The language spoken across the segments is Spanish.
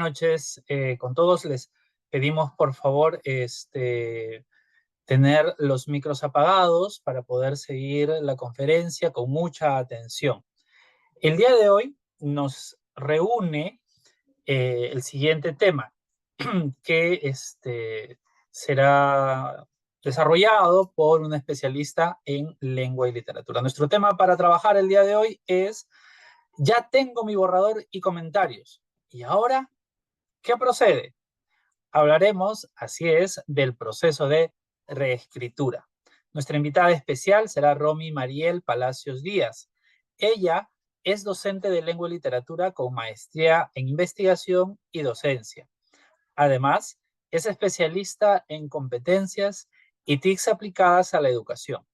Noches con todos. Les pedimos por favor tener los micros apagados para poder seguir la conferencia con mucha atención. El día de hoy nos reúne el siguiente tema que será desarrollado por un especialista en lengua y literatura. Nuestro tema para trabajar el día de hoy es: ya tengo mi borrador y comentarios. ¿Y ahora qué procede? Hablaremos, así es, del proceso de reescritura. Nuestra invitada especial será Romy Mariel Palacios Díaz. Ella es docente de lengua y literatura con maestría en investigación y docencia. Además, es especialista en competencias y TICs aplicadas a la educación.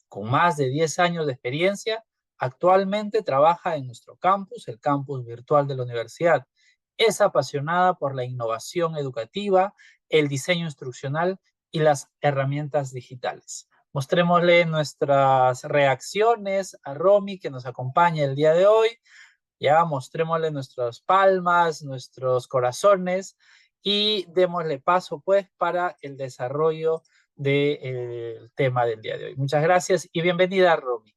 Con más de 10 años de experiencia, actualmente trabaja en nuestro campus, el campus virtual de la universidad. Es apasionada por la innovación educativa, el diseño instruccional y las herramientas digitales. Mostrémosle nuestras reacciones a Romy, que nos acompaña el día de hoy. Ya mostrémosle nuestras palmas, nuestros corazones y démosle paso pues para el desarrollo del tema del día de hoy. Muchas gracias y bienvenida, Romy.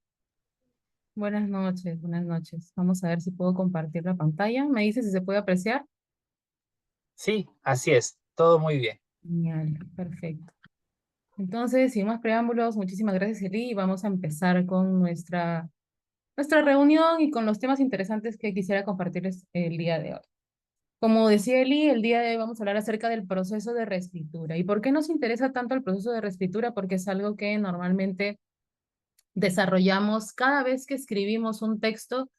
Buenas noches, buenas noches. Vamos a ver si puedo compartir la pantalla. ¿Me dice si se puede apreciar? Sí, así es, todo muy bien. Genial, perfecto. Entonces, sin más preámbulos, muchísimas gracias, Eli, y vamos a empezar con nuestra reunión y con los temas interesantes que quisiera compartirles el día de hoy. Como decía Eli, el día de hoy vamos a hablar acerca del proceso de reescritura. ¿Y por qué nos interesa tanto el proceso de reescritura? Porque es algo que normalmente desarrollamos cada vez que escribimos un texto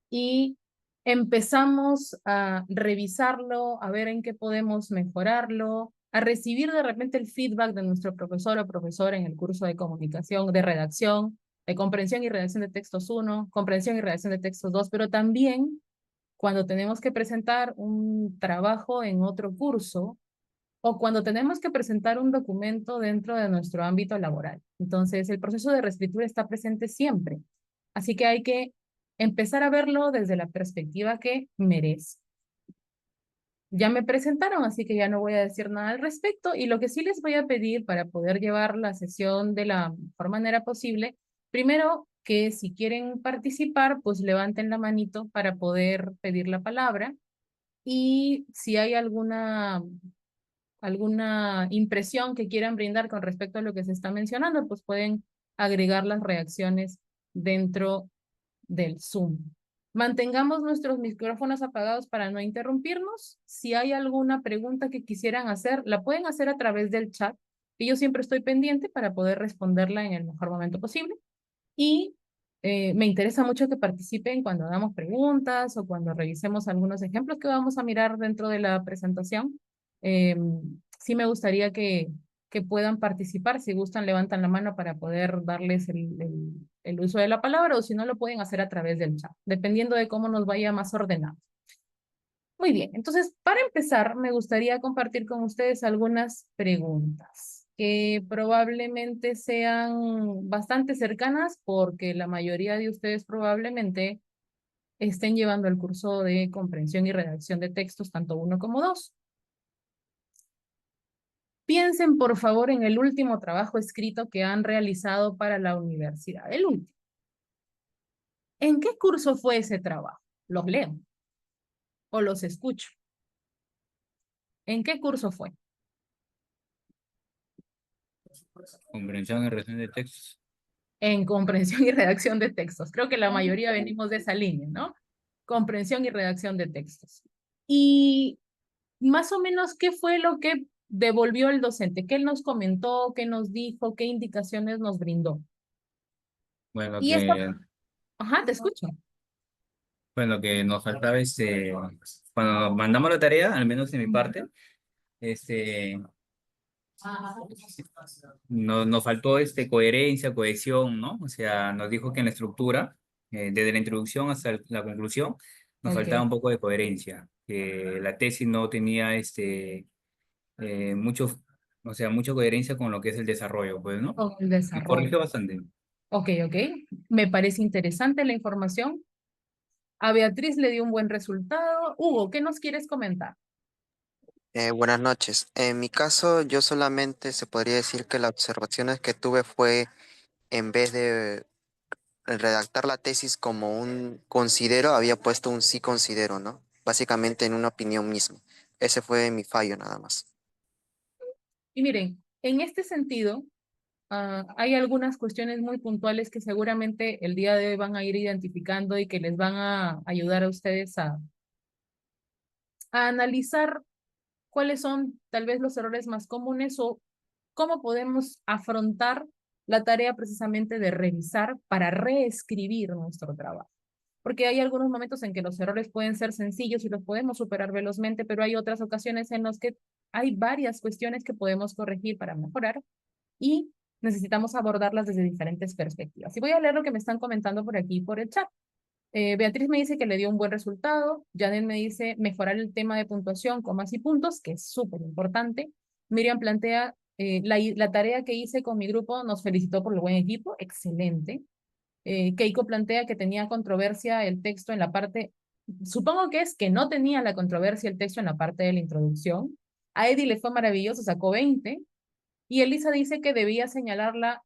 y empezamos a revisarlo, a ver en qué podemos mejorarlo, a recibir de repente el feedback de nuestro profesor o profesora en el curso de comunicación, de redacción, de comprensión y redacción de textos 1, comprensión y redacción de textos 2, pero también cuando tenemos que presentar un trabajo en otro curso o cuando tenemos que presentar un documento dentro de nuestro ámbito laboral. Entonces, el proceso de reescritura está presente siempre. Así que hay que empezar a verlo desde la perspectiva que merece. Ya me presentaron, así que ya no voy a decir nada al respecto. Y lo que sí les voy a pedir para poder llevar la sesión de la mejor manera posible, primero que si quieren participar, pues levanten la manito para poder pedir la palabra. Y si hay alguna impresión que quieran brindar con respecto a lo que se está mencionando, pues pueden agregar las reacciones dentro del Zoom. Mantengamos nuestros micrófonos apagados para no interrumpirnos. Si hay alguna pregunta que quisieran hacer, la pueden hacer a través del chat y yo siempre estoy pendiente para poder responderla en el mejor momento posible. Y me interesa mucho que participen cuando hagamos preguntas o cuando revisemos algunos ejemplos que vamos a mirar dentro de la presentación. Eh, sí me gustaría que puedan participar. Si gustan, levantan la mano para poder darles el uso de la palabra o si no, lo pueden hacer a través del chat, dependiendo de cómo nos vaya más ordenado. Muy bien, entonces para empezar, me gustaría compartir con ustedes algunas preguntas que probablemente sean bastante cercanas porque la mayoría de ustedes probablemente estén llevando el curso de comprensión y redacción de textos, tanto uno como dos. Piensen, por favor, en el último trabajo escrito que han realizado para la universidad, el último. ¿En qué curso fue ese trabajo? ¿Los leo o los escucho? ¿En qué curso fue? Comprensión y redacción de textos. En comprensión y redacción de textos. Creo que la mayoría venimos de esa línea, ¿no? Comprensión y redacción de textos. Y más o menos, ¿qué fue lo que devolvió el docente? ¿Qué él nos comentó? ¿Qué nos dijo? ¿Qué indicaciones nos brindó? Bueno, Y esta, que, ajá, te escucho. bueno, que nos faltaba cuando mandamos la tarea, al menos de mi parte, este, nos faltó coherencia, cohesión, ¿no? O sea, nos dijo que en la estructura, desde la introducción hasta la conclusión, nos faltaba Ok, un poco de coherencia, que la tesis no tenía mucho, o sea, mucha coherencia con lo que es el desarrollo, pues, ¿no? con el Nos desarrollo. corrigió bastante. Ok, ok. Me parece interesante la información. A Beatriz le dio un buen resultado. Hugo, ¿qué nos quieres comentar? Buenas noches. En mi caso, yo solamente se podría decir que las observaciones que tuve fue, en vez de redactar la tesis como un considero, había puesto un sí considero, ¿no? Básicamente en una opinión misma. Ese fue mi fallo nada más. Y miren, en este sentido, hay algunas cuestiones muy puntuales que seguramente el día de hoy van a ir identificando y que les van a ayudar a ustedes a analizar cuáles son tal vez los errores más comunes o cómo podemos afrontar la tarea precisamente de revisar para reescribir nuestro trabajo. Porque hay algunos momentos en que los errores pueden ser sencillos y los podemos superar velozmente, pero hay otras ocasiones en las que hay varias cuestiones que podemos corregir para mejorar y necesitamos abordarlas desde diferentes perspectivas. Y voy a leer lo que me están comentando por aquí, por el chat. Beatriz me dice que le dio un buen resultado. Janet me dice mejorar el tema de puntuación, comas y puntos, que es súper importante. Miriam plantea la tarea que hice con mi grupo, nos felicitó por el buen equipo, excelente. Keiko plantea que tenía controversia el texto en la parte, supongo que es que no tenía la controversia el texto en la parte de la introducción. A Eddie le fue maravilloso, sacó 20. Y Elisa dice que debía señalar la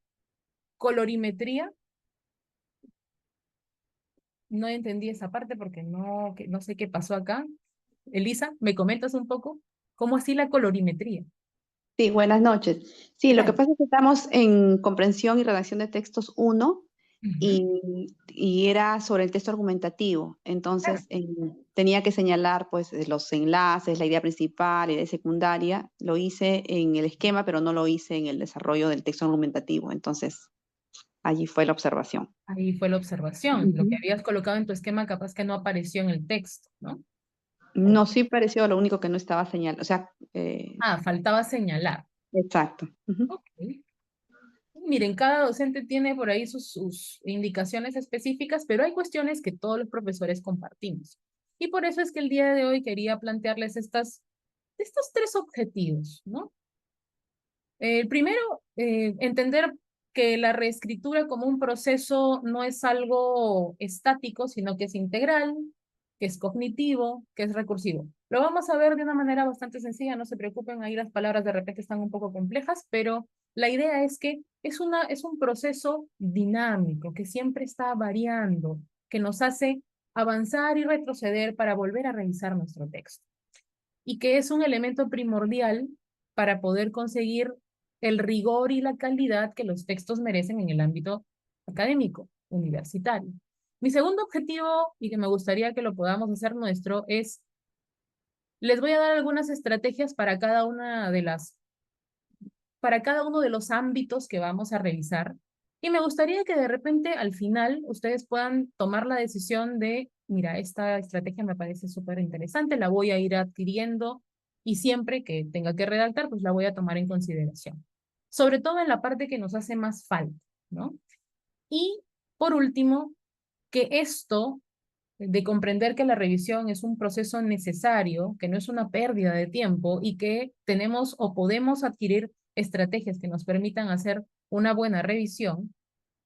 colorimetría. No entendí esa parte porque no sé qué pasó acá. Elisa, ¿me comentas un poco? ¿Cómo así la colorimetría? Sí, buenas noches. Sí, ¿Qué lo que tal? pasa es que estamos en comprensión y redacción de textos uno Ujú, y era sobre el texto argumentativo. claro. Entonces, tenía que señalar pues los enlaces, la idea principal, la idea secundaria. Lo hice en el esquema, pero no lo hice en el desarrollo del texto argumentativo. Entonces, allí fue la observación. Ahí fue la observación. Lo que Ujú. habías colocado en tu esquema capaz que no apareció en el texto, ¿no? No, sí pareció lo único que no estaba señalado. O sea, Faltaba señalar. exacto. Ujú. Ok. Miren, cada docente tiene por ahí sus indicaciones específicas, pero hay cuestiones que todos los profesores compartimos. Y por eso es que el día de hoy quería plantearles estos tres objetivos, ¿no? El primero, entender que la reescritura como un proceso no es algo estático, sino que es integral, que es cognitivo, que es recursivo. Lo vamos a ver de una manera bastante sencilla, no se preocupen, ahí las palabras de repente están un poco complejas, pero la idea es que es un proceso dinámico, que siempre está variando, que nos hace avanzar y retroceder para volver a revisar nuestro texto y que es un elemento primordial para poder conseguir el rigor y la calidad que los textos merecen en el ámbito académico, universitario. Mi segundo objetivo, y que me gustaría que lo podamos hacer nuestro, es, les voy a dar algunas estrategias para cada uno de los ámbitos que vamos a revisar. Y me gustaría que de repente al final ustedes puedan tomar la decisión de, mira, esta estrategia me parece súper interesante, la voy a ir adquiriendo y siempre que tenga que redactar, pues la voy a tomar en consideración. Sobre todo en la parte que nos hace más falta, ¿no? Y por último, que esto de comprender que la revisión es un proceso necesario, que no es una pérdida de tiempo y que tenemos o podemos adquirir estrategias que nos permitan hacer una buena revisión,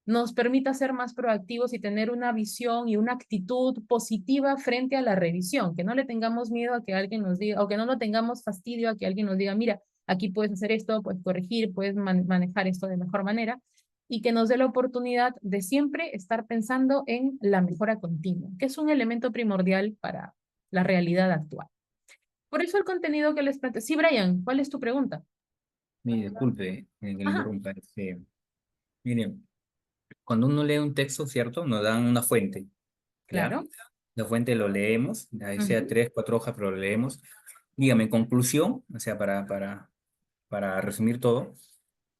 nos permita ser más proactivos y tener una visión y una actitud positiva frente a la revisión, que no le tengamos miedo a que alguien nos diga, o que no lo tengamos fastidio a que alguien nos diga, mira, aquí puedes hacer esto, puedes corregir, puedes manejar esto de mejor manera, y que nos dé la oportunidad de siempre estar pensando en la mejora continua, que es un elemento primordial para la realidad actual. Por eso el contenido que les planteo. Sí, Brian, ¿cuál es tu pregunta? Mire, disculpe que le Ajá, interrumpa. Mire, cuando uno lee un texto, ¿cierto? Nos dan una fuente, ¿ya? claro. La fuente lo leemos, ahí sea Ujú, 3, 4 hojas, pero lo leemos. Dígame, en conclusión, o sea, para resumir todo,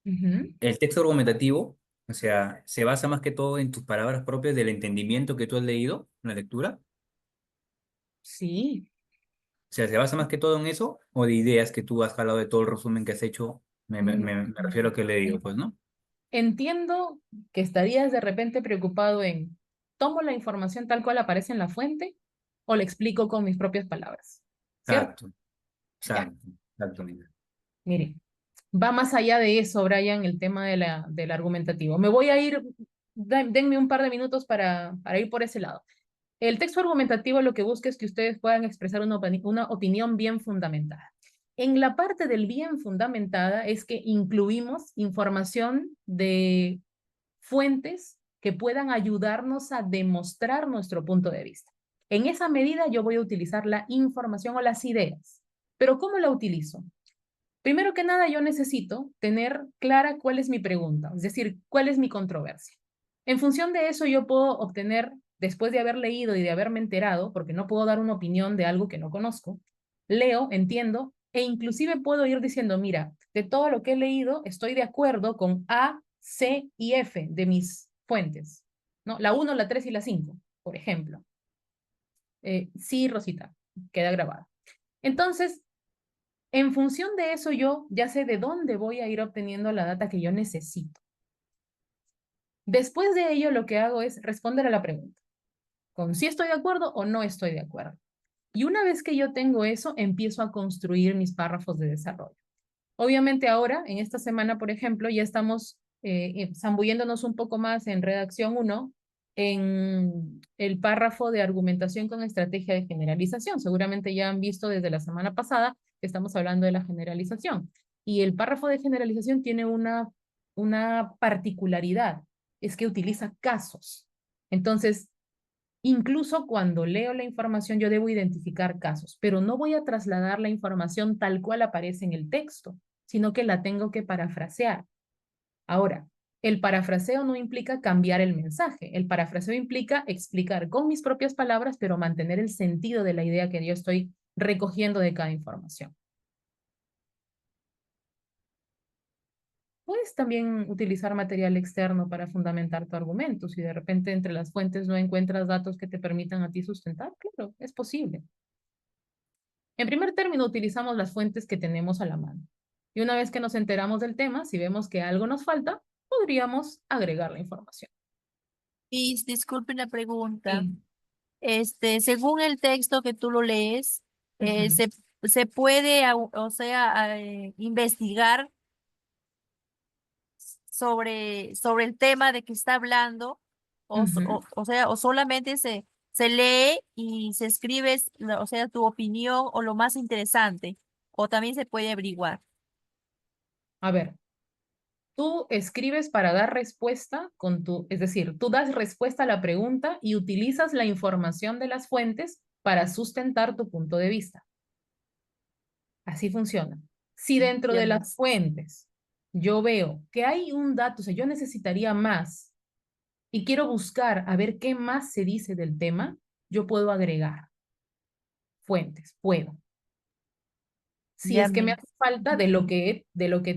ujú. el texto argumentativo, o sea, se basa más que todo en tus palabras propias del entendimiento que tú has leído en la lectura. Sí. O sea, ¿se basa más que todo en eso o de ideas que tú has jalado de todo el resumen que has hecho? Me refiero a que he leído, pues, ¿no? Entiendo que estarías de repente preocupado en, ¿tomo la información tal cual aparece en la fuente o la explico con mis propias palabras? ¿Cierto? Exacto, Ya, exacto, exactamente. mire, va más allá de eso, Brian, el tema del argumentativo. Me voy a ir, denme un par de minutos para ir por ese lado. El texto argumentativo lo que busca es que ustedes puedan expresar una opinión bien fundamentada. En la parte del bien fundamentada es que incluimos información de fuentes que puedan ayudarnos a demostrar nuestro punto de vista. En esa medida yo voy a utilizar la información o las ideas. ¿Pero cómo la utilizo? Primero que nada, yo necesito tener clara cuál es mi pregunta, es decir, cuál es mi controversia. En función de eso, yo puedo obtener, después de haber leído y de haberme enterado, porque no puedo dar una opinión de algo que no conozco, leo, entiendo, e inclusive puedo ir diciendo, mira, de todo lo que he leído, estoy de acuerdo con A, C y F de mis fuentes, ¿no? La 1, la 3 y la 5, por ejemplo. Sí, Rosita, queda grabada. Entonces, en función de eso, yo ya sé de dónde voy a ir obteniendo la data que yo necesito. Después de ello, lo que hago es responder a la pregunta, con si estoy de acuerdo o no estoy de acuerdo. Y una vez que yo tengo eso, empiezo a construir mis párrafos de desarrollo. Obviamente ahora, en esta semana, por ejemplo, ya estamos zambulléndonos un poco más en redacción 1, en el párrafo de argumentación con estrategia de generalización. Seguramente ya han visto desde la semana pasada que estamos hablando de la generalización. Y el párrafo de generalización tiene una particularidad, es que utiliza casos. Entonces, incluso cuando leo la información, yo debo identificar casos, pero no voy a trasladar la información tal cual aparece en el texto, sino que la tengo que parafrasear. Ahora, el parafraseo no implica cambiar el mensaje. El parafraseo implica explicar con mis propias palabras, pero mantener el sentido de la idea que yo estoy recogiendo de cada información. Puedes también utilizar material externo para fundamentar tu argumento. Si de repente entre las fuentes no encuentras datos que te permitan a ti sustentar, claro, es posible. En primer término, utilizamos las fuentes que tenemos a la mano. Y una vez que nos enteramos del tema, si vemos que algo nos falta, podríamos agregar la información. Y disculpe la pregunta. Sí. Según el texto que tú lo lees, Ujú. se puede, o sea, investigar sobre el tema de que está hablando, Ujú. o sea, o solamente se lee y se escribe, o sea, tu opinión o lo más interesante, o también se puede averiguar. A ver, tú escribes para dar respuesta es decir, tú das respuesta a la pregunta y utilizas la información de las fuentes para sustentar tu punto de vista. Así funciona. Si dentro de Entiendo. las fuentes yo veo que hay un dato, o sea, yo necesitaría más y quiero buscar a ver qué más se dice del tema, yo puedo agregar fuentes, puedo. Si Ya es que me me, hace falta de lo que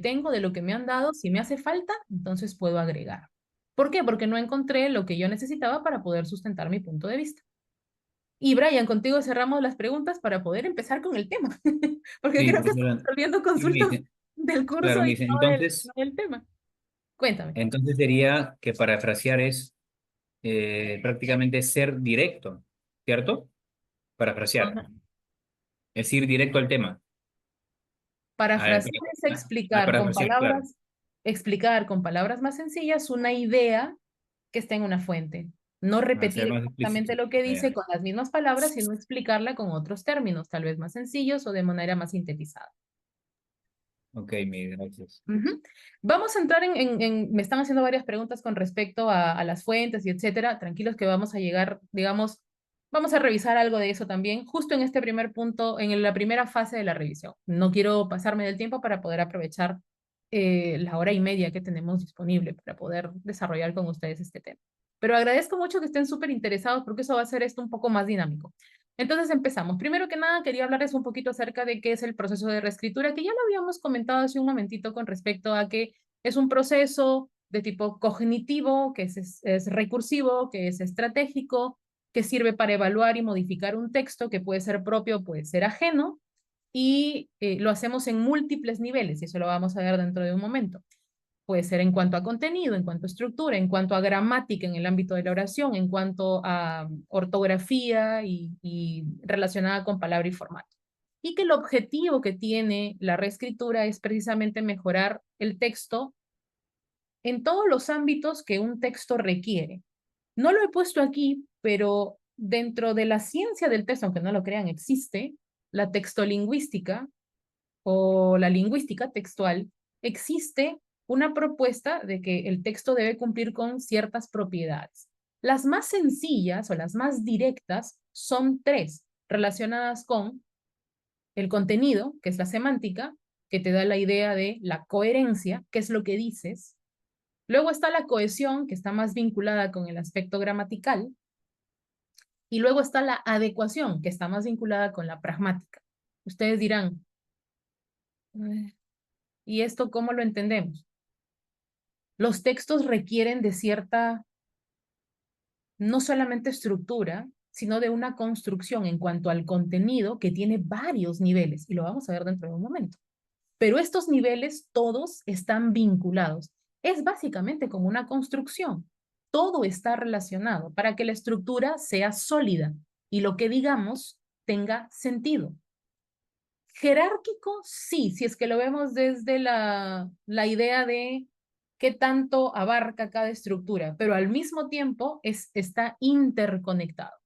tengo, de lo que me han dado, si me hace falta, entonces puedo agregar. ¿Por qué? Porque no encontré lo que yo necesitaba para poder sustentar mi punto de vista. Y Brian, contigo cerramos las preguntas para poder empezar con el tema, porque Sí, creo que estamos profesora. resolviendo Y me consultas dice, del claro, curso me y dice, no entonces, del tema. Cuéntame. entonces sería que parafrasear es prácticamente ser directo, ¿cierto? Parafrasear, Ajá. es ir directo al tema. Parafrasear es Parafrasear, claro. explicar con palabras más sencillas una idea que está en una fuente. No repetir Ser más exactamente explícito. lo que Ah, ya. dice con las mismas palabras, sino explicarla con otros términos, tal vez más sencillos o de manera más sintetizada. Ok, Miguel, gracias. Ujú. Vamos a entrar me están haciendo varias preguntas con respecto a las fuentes y etcétera. Tranquilos que vamos a llegar, digamos, vamos a revisar algo de eso también, justo en este primer punto, en la primera fase de la revisión. No quiero pasarme del tiempo para poder aprovechar la hora y media que tenemos disponible para poder desarrollar con ustedes este tema. Pero agradezco mucho que estén súper interesados porque eso va a hacer esto un poco más dinámico. Entonces empezamos. Primero que nada, quería hablarles un poquito acerca de qué es el proceso de reescritura, que ya lo habíamos comentado hace un momentito con respecto a que es un proceso de tipo cognitivo, que es recursivo, que es estratégico, que sirve para evaluar y modificar un texto que puede ser propio o puede ser ajeno, y lo hacemos en múltiples niveles, y eso lo vamos a ver dentro de un momento. Puede ser en cuanto a contenido, en cuanto a estructura, en cuanto a gramática en el ámbito de la oración, en cuanto a ortografía y relacionada con palabra y formato. Y que el objetivo que tiene la reescritura es precisamente mejorar el texto en todos los ámbitos que un texto requiere. No lo he puesto aquí, pero dentro de la ciencia del texto, aunque no lo crean, existe la textolingüística o la lingüística textual, existe una propuesta de que el texto debe cumplir con ciertas propiedades. Las más sencillas o las más directas son 3, relacionadas con el contenido, que es la semántica, que te da la idea de la coherencia, que es lo que dices. Luego está la cohesión, que está más vinculada con el aspecto gramatical. Y luego está la adecuación, que está más vinculada con la pragmática. Ustedes dirán, ¿y esto cómo lo entendemos? Los textos requieren de cierta, no solamente estructura, sino de una construcción en cuanto al contenido que tiene varios niveles, y lo vamos a ver dentro de un momento. Pero estos niveles todos están vinculados. Es básicamente como una construcción. Todo está relacionado para que la estructura sea sólida y lo que digamos tenga sentido. Jerárquico, sí, si es que lo vemos desde la idea de qué tanto abarca cada estructura, pero al mismo tiempo está interconectado.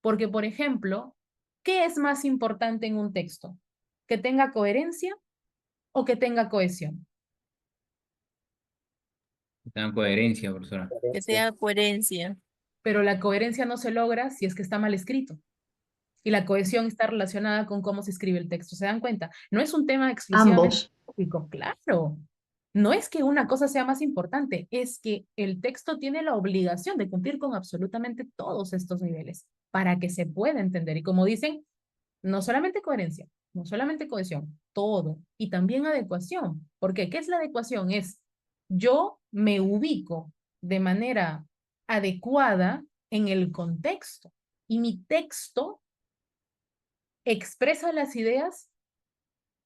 Porque, por ejemplo, ¿qué es más importante en un texto? ¿Que tenga coherencia o que tenga cohesión? Tengan coherencia, profesora. Que tenga coherencia. Pero la coherencia no se logra si es que está mal escrito. Y la cohesión está relacionada con cómo se escribe el texto. ¿Se dan cuenta? No es un tema exclusivamente lógico, claro. No es que una cosa sea más importante, es que el texto tiene la obligación de cumplir con absolutamente todos estos niveles para que se pueda entender. Y como dicen, no solamente coherencia, no solamente cohesión, todo. Y también adecuación. ¿Por qué? ¿Qué es la adecuación? Es yo me ubico de manera adecuada en el contexto y mi texto expresa las ideas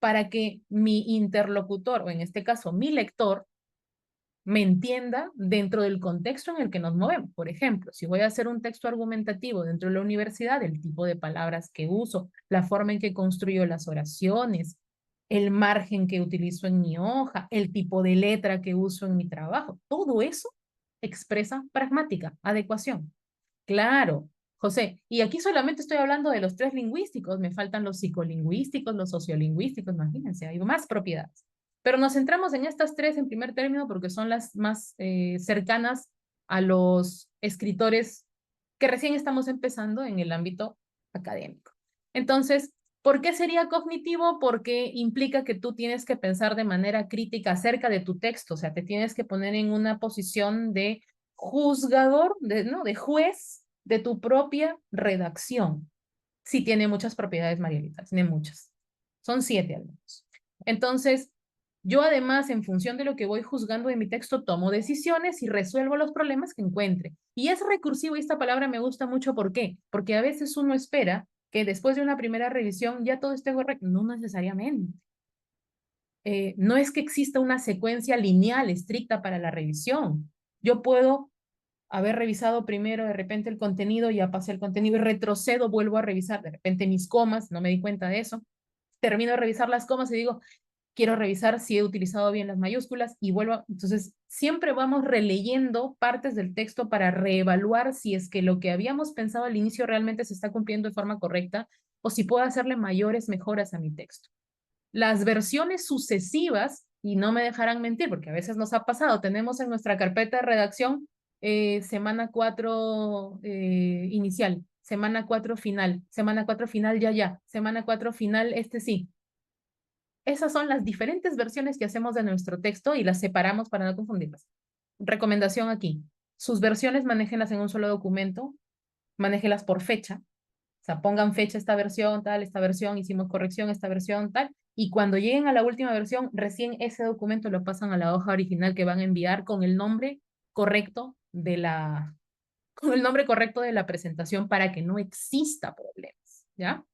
para que mi interlocutor, o en este caso mi lector, me entienda dentro del contexto en el que nos movemos. Por ejemplo, si voy a hacer un texto argumentativo dentro de la universidad, el tipo de palabras que uso, la forma en que construyo las oraciones, el margen que utilizo en mi hoja, el tipo de letra que uso en mi trabajo, todo eso expresa pragmática, adecuación. Claro, José, y aquí solamente estoy hablando de los 3 lingüísticos, me faltan los psicolingüísticos, los sociolingüísticos, imagínense, hay más propiedades. Pero nos centramos en estas 3 en primer término porque son las más cercanas a los escritores que recién estamos empezando en el ámbito académico. Entonces, ¿por qué sería cognitivo? Porque implica que tú tienes que pensar de manera crítica acerca de tu texto, o sea, te tienes que poner en una posición de juzgador, de juez de tu propia redacción. Sí tiene muchas propiedades, Marielita, tiene muchas. Son 7 al menos. Entonces, yo además, en función de lo que voy juzgando de mi texto, tomo decisiones y resuelvo los problemas que encuentre. Y es recursivo, y esta palabra me gusta mucho. ¿Por qué? Porque a veces uno espera que después de una primera revisión ya todo esté correcto. No necesariamente. No es que exista una secuencia lineal estricta para la revisión. Yo puedo haber revisado primero de repente el contenido, ya pasé el contenido y retrocedo, vuelvo a revisar de repente mis comas, no me di cuenta de eso. Termino de revisar las comas y digo, quiero revisar si he utilizado bien las mayúsculas y vuelvo. Entonces, siempre vamos releyendo partes del texto para reevaluar si es que lo que habíamos pensado al inicio realmente se está cumpliendo de forma correcta o si puedo hacerle mayores mejoras a mi texto. Las versiones sucesivas, y no me dejarán mentir, porque a veces nos ha pasado, tenemos en nuestra carpeta de redacción semana 4 inicial, semana 4 final, semana 4 final ya, semana 4 final sí. Esas son las diferentes versiones que hacemos de nuestro texto y las separamos para no confundirlas. Recomendación aquí, sus versiones manéjenlas en un solo documento, manéjelas por fecha, o sea, pongan fecha esta versión, tal, esta versión, hicimos corrección, esta versión, tal, y cuando lleguen a la última versión, recién ese documento lo pasan a la hoja original que van a enviar con el nombre correcto de la presentación para que no exista problemas, ¿ya?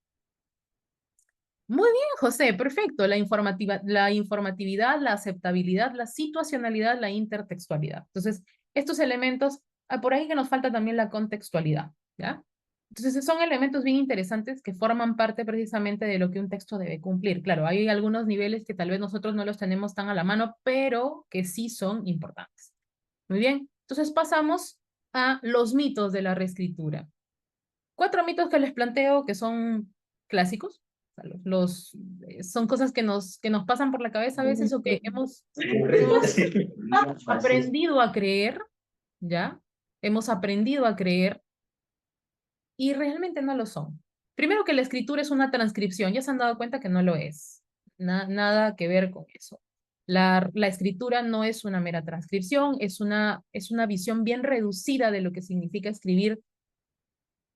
Muy bien, José, perfecto. La informatividad, la aceptabilidad, la situacionalidad, la intertextualidad. Entonces, estos elementos, por ahí que nos falta también la contextualidad, ¿ya? Entonces, son elementos bien interesantes que forman parte precisamente de lo que un texto debe cumplir. Claro, hay algunos niveles que tal vez nosotros no los tenemos tan a la mano, pero que sí son importantes. Muy bien, entonces pasamos a los mitos de la reescritura. 4 mitos que les planteo que son clásicos. sea, son cosas que nos pasan por la cabeza a veces o que hemos aprendido a creer, ¿ya? Hemos aprendido a creer y realmente no lo son. Primero que la escritura es una transcripción, ya se han dado cuenta que no lo es. Nada que ver con eso. La escritura no es una mera transcripción, es una visión bien reducida de lo que significa escribir,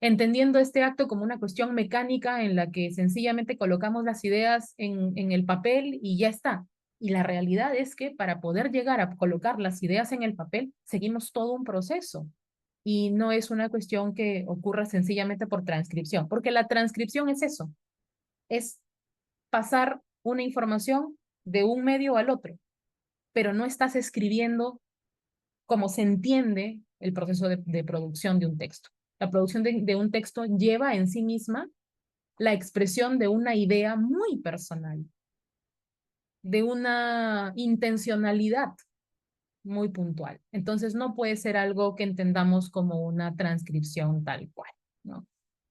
entendiendo este acto como una cuestión mecánica en la que sencillamente colocamos las ideas en el papel y ya está. Y la realidad es que para poder llegar a colocar las ideas en el papel, seguimos todo un proceso. Y no es una cuestión que ocurra sencillamente por transcripción, porque la transcripción es eso, es pasar una información de un medio al otro, pero no estás escribiendo como se entiende el proceso de producción de un texto. La producción de un texto lleva en sí misma la expresión de una idea muy personal, de una intencionalidad muy puntual. Entonces no puede ser algo que entendamos como una transcripción tal cual, ¿no?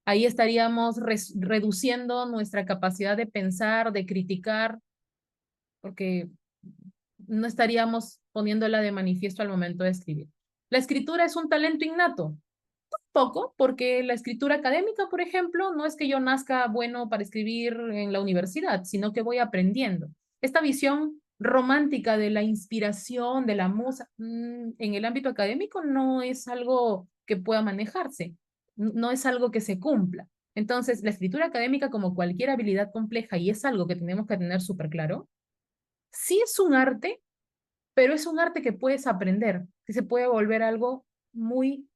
Ahí estaríamos reduciendo nuestra capacidad de pensar, de criticar, porque no estaríamos poniéndola de manifiesto al momento de escribir. ¿La escritura es un talento innato? Poco, porque la escritura académica, por ejemplo, no es que yo nazca bueno para escribir en la universidad, sino que voy aprendiendo. Esta visión romántica de la inspiración, de la musa, en el ámbito académico no es algo que pueda manejarse, no es algo que se cumpla. Entonces, la escritura académica, como cualquier habilidad compleja, y es algo que tenemos que tener súper claro, sí es un arte, pero es un arte que puedes aprender, que se puede volver algo muy,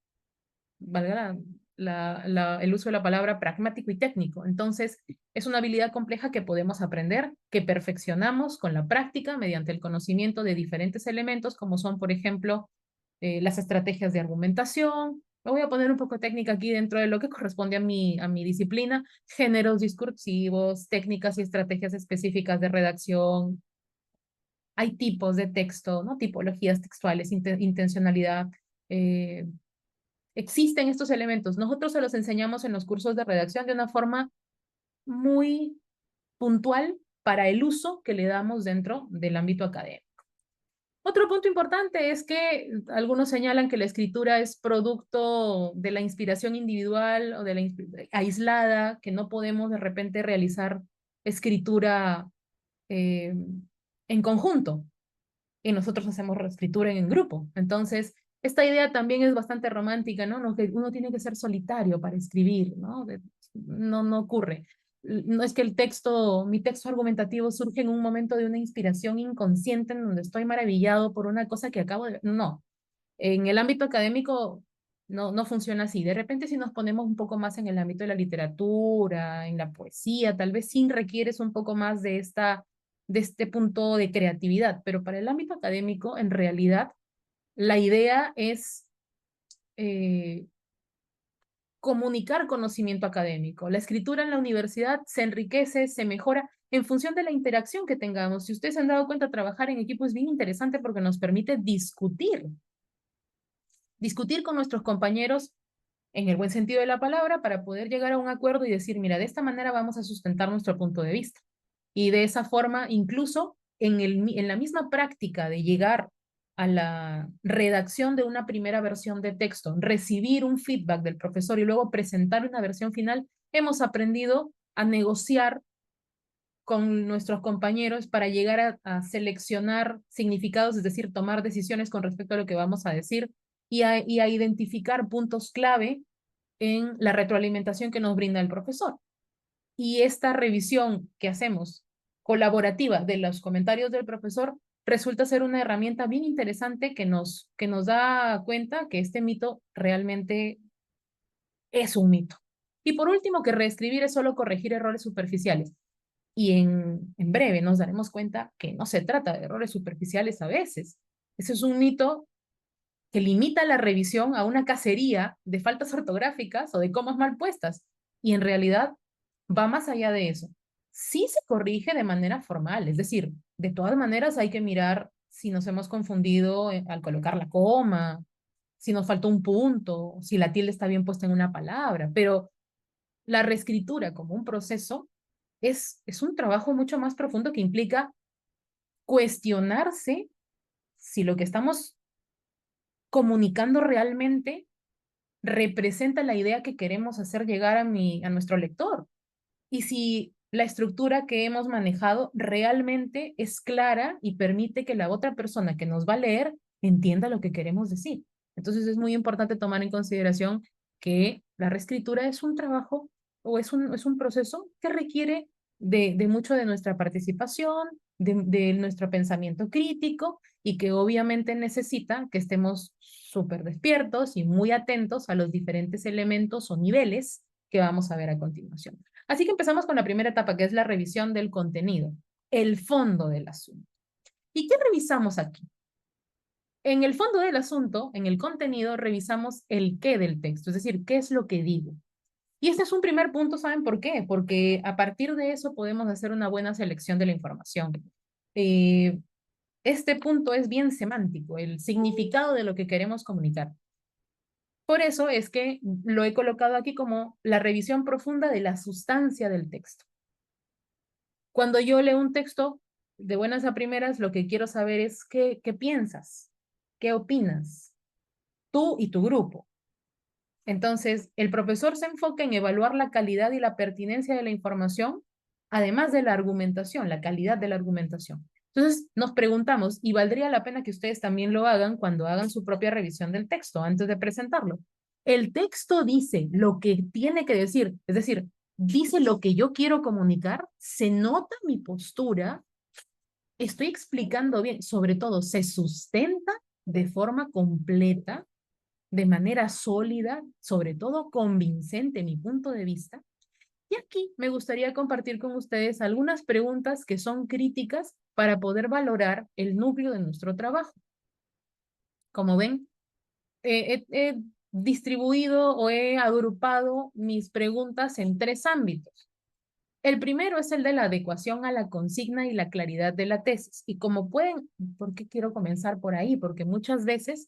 valga el uso de la palabra, pragmático y técnico. Entonces, es una habilidad compleja que podemos aprender, que perfeccionamos con la práctica mediante el conocimiento de diferentes elementos, como son, por ejemplo, las estrategias de argumentación. Me voy a poner un poco técnica aquí dentro de lo que corresponde a mi disciplina, géneros discursivos, técnicas y estrategias específicas de redacción. Hay tipos de texto, ¿no? Tipologías textuales, intencionalidad. Existen estos elementos. Nosotros se los enseñamos en los cursos de redacción de una forma muy puntual para el uso que le damos dentro del ámbito académico. Otro punto importante es que algunos señalan que la escritura es producto de la inspiración individual o de la aislada, que no podemos de repente realizar escritura en conjunto. Y nosotros hacemos escritura en grupo. Entonces, esta idea también es bastante romántica, ¿no? No, que uno tiene que ser solitario para escribir, ¿no? No ocurre. No es que mi texto argumentativo surge en un momento de una inspiración inconsciente en donde estoy maravillado por una cosa que acabo de ver. No, en el ámbito académico no funciona así. De repente si nos ponemos un poco más en el ámbito de la literatura, en la poesía, tal vez sí requieres un poco más de este punto de creatividad, pero para el ámbito académico, en realidad, la idea es comunicar conocimiento académico. La escritura en la universidad se enriquece, se mejora en función de la interacción que tengamos. Si ustedes se han dado cuenta, trabajar en equipo es bien interesante porque nos permite discutir con nuestros compañeros en el buen sentido de la palabra para poder llegar a un acuerdo y decir, mira, de esta manera vamos a sustentar nuestro punto de vista. Y de esa forma, incluso en la misma práctica de llegar a la redacción de una primera versión de texto, recibir un feedback del profesor y luego presentar una versión final, hemos aprendido a negociar con nuestros compañeros para llegar a seleccionar significados, es decir, tomar decisiones con respecto a lo que vamos a decir y a identificar puntos clave en la retroalimentación que nos brinda el profesor. Y esta revisión que hacemos colaborativa de los comentarios del profesor resulta ser una herramienta bien interesante que nos da cuenta que este mito realmente es un mito. Y por último, que reescribir es solo corregir errores superficiales. Y en breve nos daremos cuenta que no se trata de errores superficiales a veces. Ese es un mito que limita la revisión a una cacería de faltas ortográficas o de comas mal puestas. Y en realidad va más allá de eso. Sí se corrige de manera formal, es decir, de todas maneras hay que mirar si nos hemos confundido al colocar la coma, si nos faltó un punto, si la tilde está bien puesta en una palabra, pero la reescritura como un proceso es un trabajo mucho más profundo que implica cuestionarse si lo que estamos comunicando realmente representa la idea que queremos hacer llegar a nuestro lector. Y si la estructura que hemos manejado realmente es clara y permite que la otra persona que nos va a leer entienda lo que queremos decir. Entonces es muy importante tomar en consideración que la reescritura es un trabajo o es un proceso que requiere de mucho de nuestra participación, de nuestro pensamiento crítico y que obviamente necesita que estemos súper despiertos y muy atentos a los diferentes elementos o niveles que vamos a ver a continuación. Así que empezamos con la primera etapa, que es la revisión del contenido, el fondo del asunto. ¿Y qué revisamos aquí? En el fondo del asunto, en el contenido, revisamos el qué del texto, es decir, qué es lo que digo. Y este es un primer punto, ¿saben por qué? Porque a partir de eso podemos hacer una buena selección de la información. Este punto es bien semántico, el significado de lo que queremos comunicar. Por eso es que lo he colocado aquí como la revisión profunda de la sustancia del texto. Cuando yo leo un texto, de buenas a primeras, lo que quiero saber es qué piensas, qué opinas, tú y tu grupo. Entonces, el profesor se enfoca en evaluar la calidad y la pertinencia de la información, además de la argumentación, la calidad de la argumentación. Entonces, nos preguntamos, y valdría la pena que ustedes también lo hagan cuando hagan su propia revisión del texto, antes de presentarlo. El texto dice lo que tiene que decir, es decir, dice lo que yo quiero comunicar, se nota mi postura, estoy explicando bien, sobre todo, se sustenta de forma completa, de manera sólida, sobre todo convincente mi punto de vista. Y aquí me gustaría compartir con ustedes algunas preguntas que son críticas para poder valorar el núcleo de nuestro trabajo. Como ven, he distribuido o he agrupado mis preguntas en 3 ámbitos. El primero es el de la adecuación a la consigna y la claridad de la tesis. Y como pueden, ¿por qué quiero comenzar por ahí? Porque muchas veces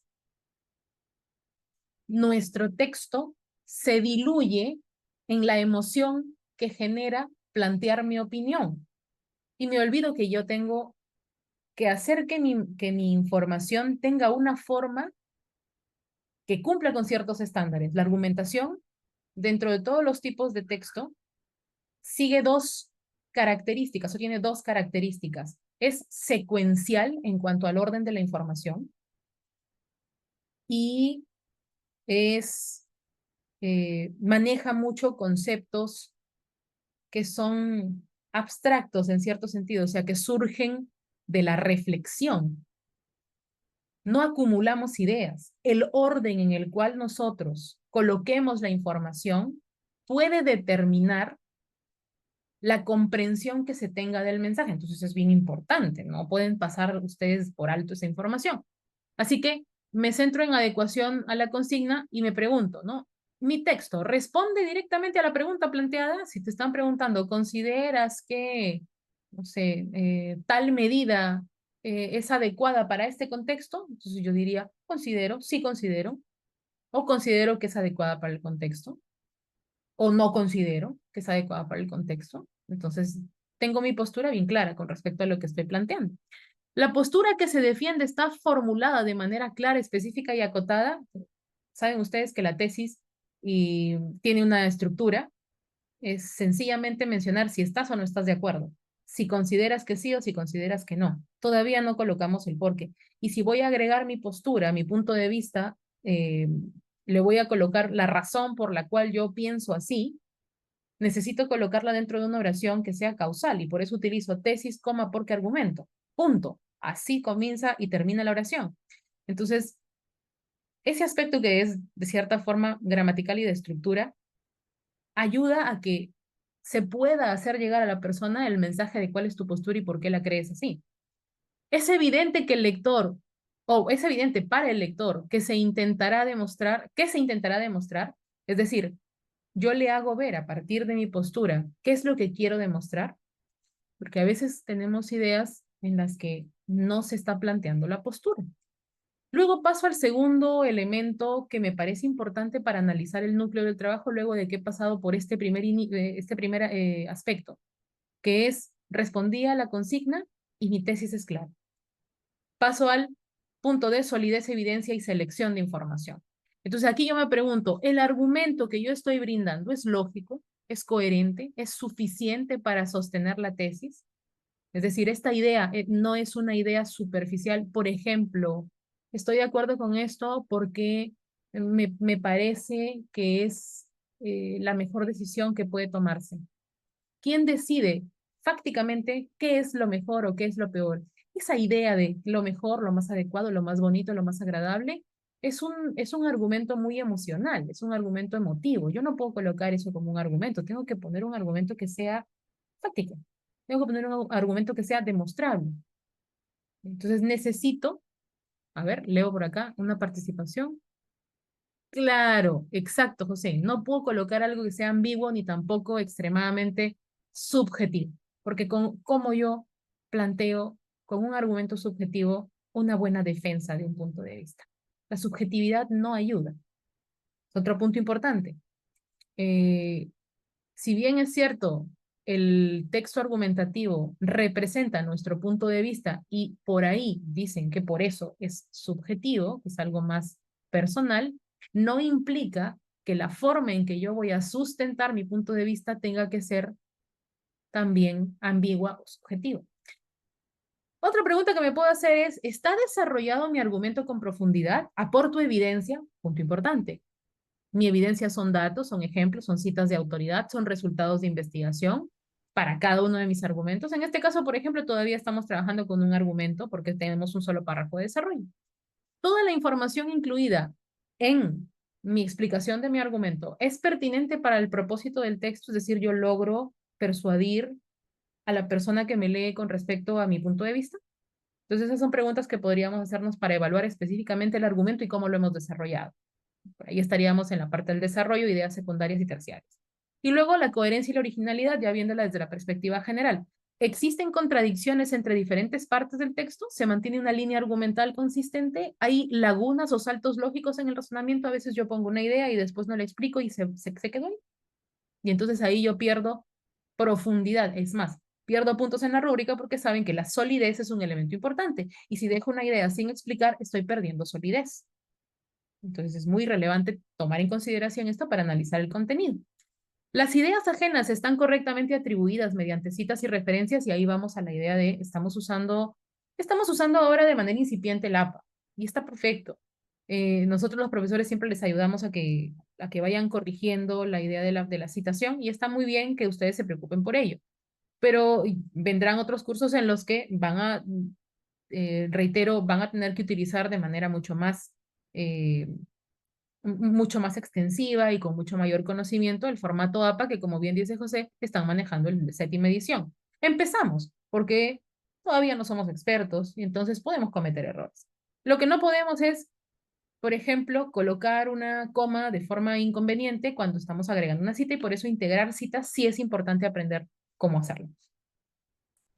nuestro texto se diluye en la emoción que genera plantear mi opinión. Y me olvido que yo tengo que hacer que mi información tenga una forma que cumpla con ciertos estándares. La argumentación, dentro de todos los tipos de texto, sigue 2 características o tiene 2 características. Es secuencial en cuanto al orden de la información y maneja mucho conceptos que son abstractos en cierto sentido, o sea, que surgen de la reflexión. No acumulamos ideas. El orden en el cual nosotros coloquemos la información puede determinar la comprensión que se tenga del mensaje. Entonces es bien importante, no pueden pasar ustedes por alto esa información. Así que me centro en adecuación a la consigna y me pregunto, ¿no? Mi texto responde directamente a la pregunta planteada. Si te están preguntando, ¿consideras que, no sé, tal medida es adecuada para este contexto? Entonces yo diría, considero, sí considero, o considero que es adecuada para el contexto, o no considero que es adecuada para el contexto. Entonces, tengo mi postura bien clara con respecto a lo que estoy planteando. La postura que se defiende está formulada de manera clara, específica y acotada. Saben ustedes que la tesis tiene una estructura. Es sencillamente mencionar si estás o no estás de acuerdo. Si consideras que sí o si consideras que no. Todavía no colocamos el porqué. Y si voy a agregar mi postura, mi punto de vista, le voy a colocar la razón por la cual yo pienso así, necesito colocarla dentro de una oración que sea causal y por eso utilizo tesis, coma, porque argumento. Punto. Así comienza y termina la oración. Entonces, ese aspecto que es de cierta forma gramatical y de estructura ayuda a que se pueda hacer llegar a la persona el mensaje de cuál es tu postura y por qué la crees así. Es evidente que el lector, o es evidente para el lector, que se intentará demostrar, es decir, yo le hago ver a partir de mi postura qué es lo que quiero demostrar, porque a veces tenemos ideas en las que no se está planteando la postura. Luego paso al segundo elemento que me parece importante para analizar el núcleo del trabajo luego de que he pasado por este primer aspecto. que es respondí a la consigna y mi tesis es clara. Paso al punto de solidez, evidencia y selección de información. Entonces aquí yo me pregunto, ¿el argumento que yo estoy brindando es lógico? ¿Es coherente? ¿Es suficiente para sostener la tesis? Es decir, esta idea no es una idea superficial. Por ejemplo, estoy de acuerdo con esto porque me parece que es la mejor decisión que puede tomarse. ¿Quién decide fácticamente qué es lo mejor o qué es lo peor? Esa idea de lo mejor, lo más adecuado, lo más bonito, lo más agradable, es un argumento muy emocional, es un argumento emotivo. Yo no puedo colocar eso como un argumento, tengo que poner un argumento que sea fáctico, tengo que poner un argumento que sea demostrable. Entonces necesito, a ver, leo por acá, una participación. Claro, exacto, José. No puedo colocar algo que sea ambiguo ni tampoco extremadamente subjetivo, porque como yo planteo con un argumento subjetivo una buena defensa de un punto de vista. La subjetividad no ayuda. Otro punto importante. Si bien es cierto, el texto argumentativo representa nuestro punto de vista y por ahí dicen que por eso es subjetivo, que es algo más personal, no implica que la forma en que yo voy a sustentar mi punto de vista tenga que ser también ambigua o subjetiva. Otra pregunta que me puedo hacer es, ¿está desarrollado mi argumento con profundidad? ¿Aporto evidencia? Punto importante. Mi evidencia son datos, son ejemplos, son citas de autoridad, son resultados de investigación para cada uno de mis argumentos. En este caso, por ejemplo, todavía estamos trabajando con un argumento porque tenemos un solo párrafo de desarrollo. Toda la información incluida en mi explicación de mi argumento es pertinente para el propósito del texto, es decir, yo logro persuadir a la persona que me lee con respecto a mi punto de vista. Entonces, esas son preguntas que podríamos hacernos para evaluar específicamente el argumento y cómo lo hemos desarrollado. Por ahí estaríamos en la parte del desarrollo, ideas secundarias y terciarias. Y luego la coherencia y la originalidad, ya viéndola desde la perspectiva general. ¿Existen contradicciones entre diferentes partes del texto? ¿Se mantiene una línea argumental consistente? ¿Hay lagunas o saltos lógicos en el razonamiento? A veces yo pongo una idea y después no la explico y se quedó ahí. Y entonces ahí yo pierdo profundidad. Es más, pierdo puntos en la rúbrica porque saben que la solidez es un elemento importante. Y si dejo una idea sin explicar, estoy perdiendo solidez. Entonces es muy relevante tomar en consideración esto para analizar el contenido. Las ideas ajenas están correctamente atribuidas mediante citas y referencias y ahí vamos a la idea de estamos usando ahora de manera incipiente el APA y está perfecto. Nosotros los profesores siempre les ayudamos a que vayan corrigiendo la idea de la citación y está muy bien que ustedes se preocupen por ello. Pero vendrán otros cursos en los que reitero, van a tener que utilizar de manera mucho más extensiva y con mucho mayor conocimiento el formato APA que, como bien dice José, están manejando en séptima edición. Empezamos, porque todavía no somos expertos y entonces podemos cometer errores. Lo que no podemos es, por ejemplo, colocar una coma de forma inconveniente cuando estamos agregando una cita y por eso integrar citas sí es importante aprender cómo hacerlo.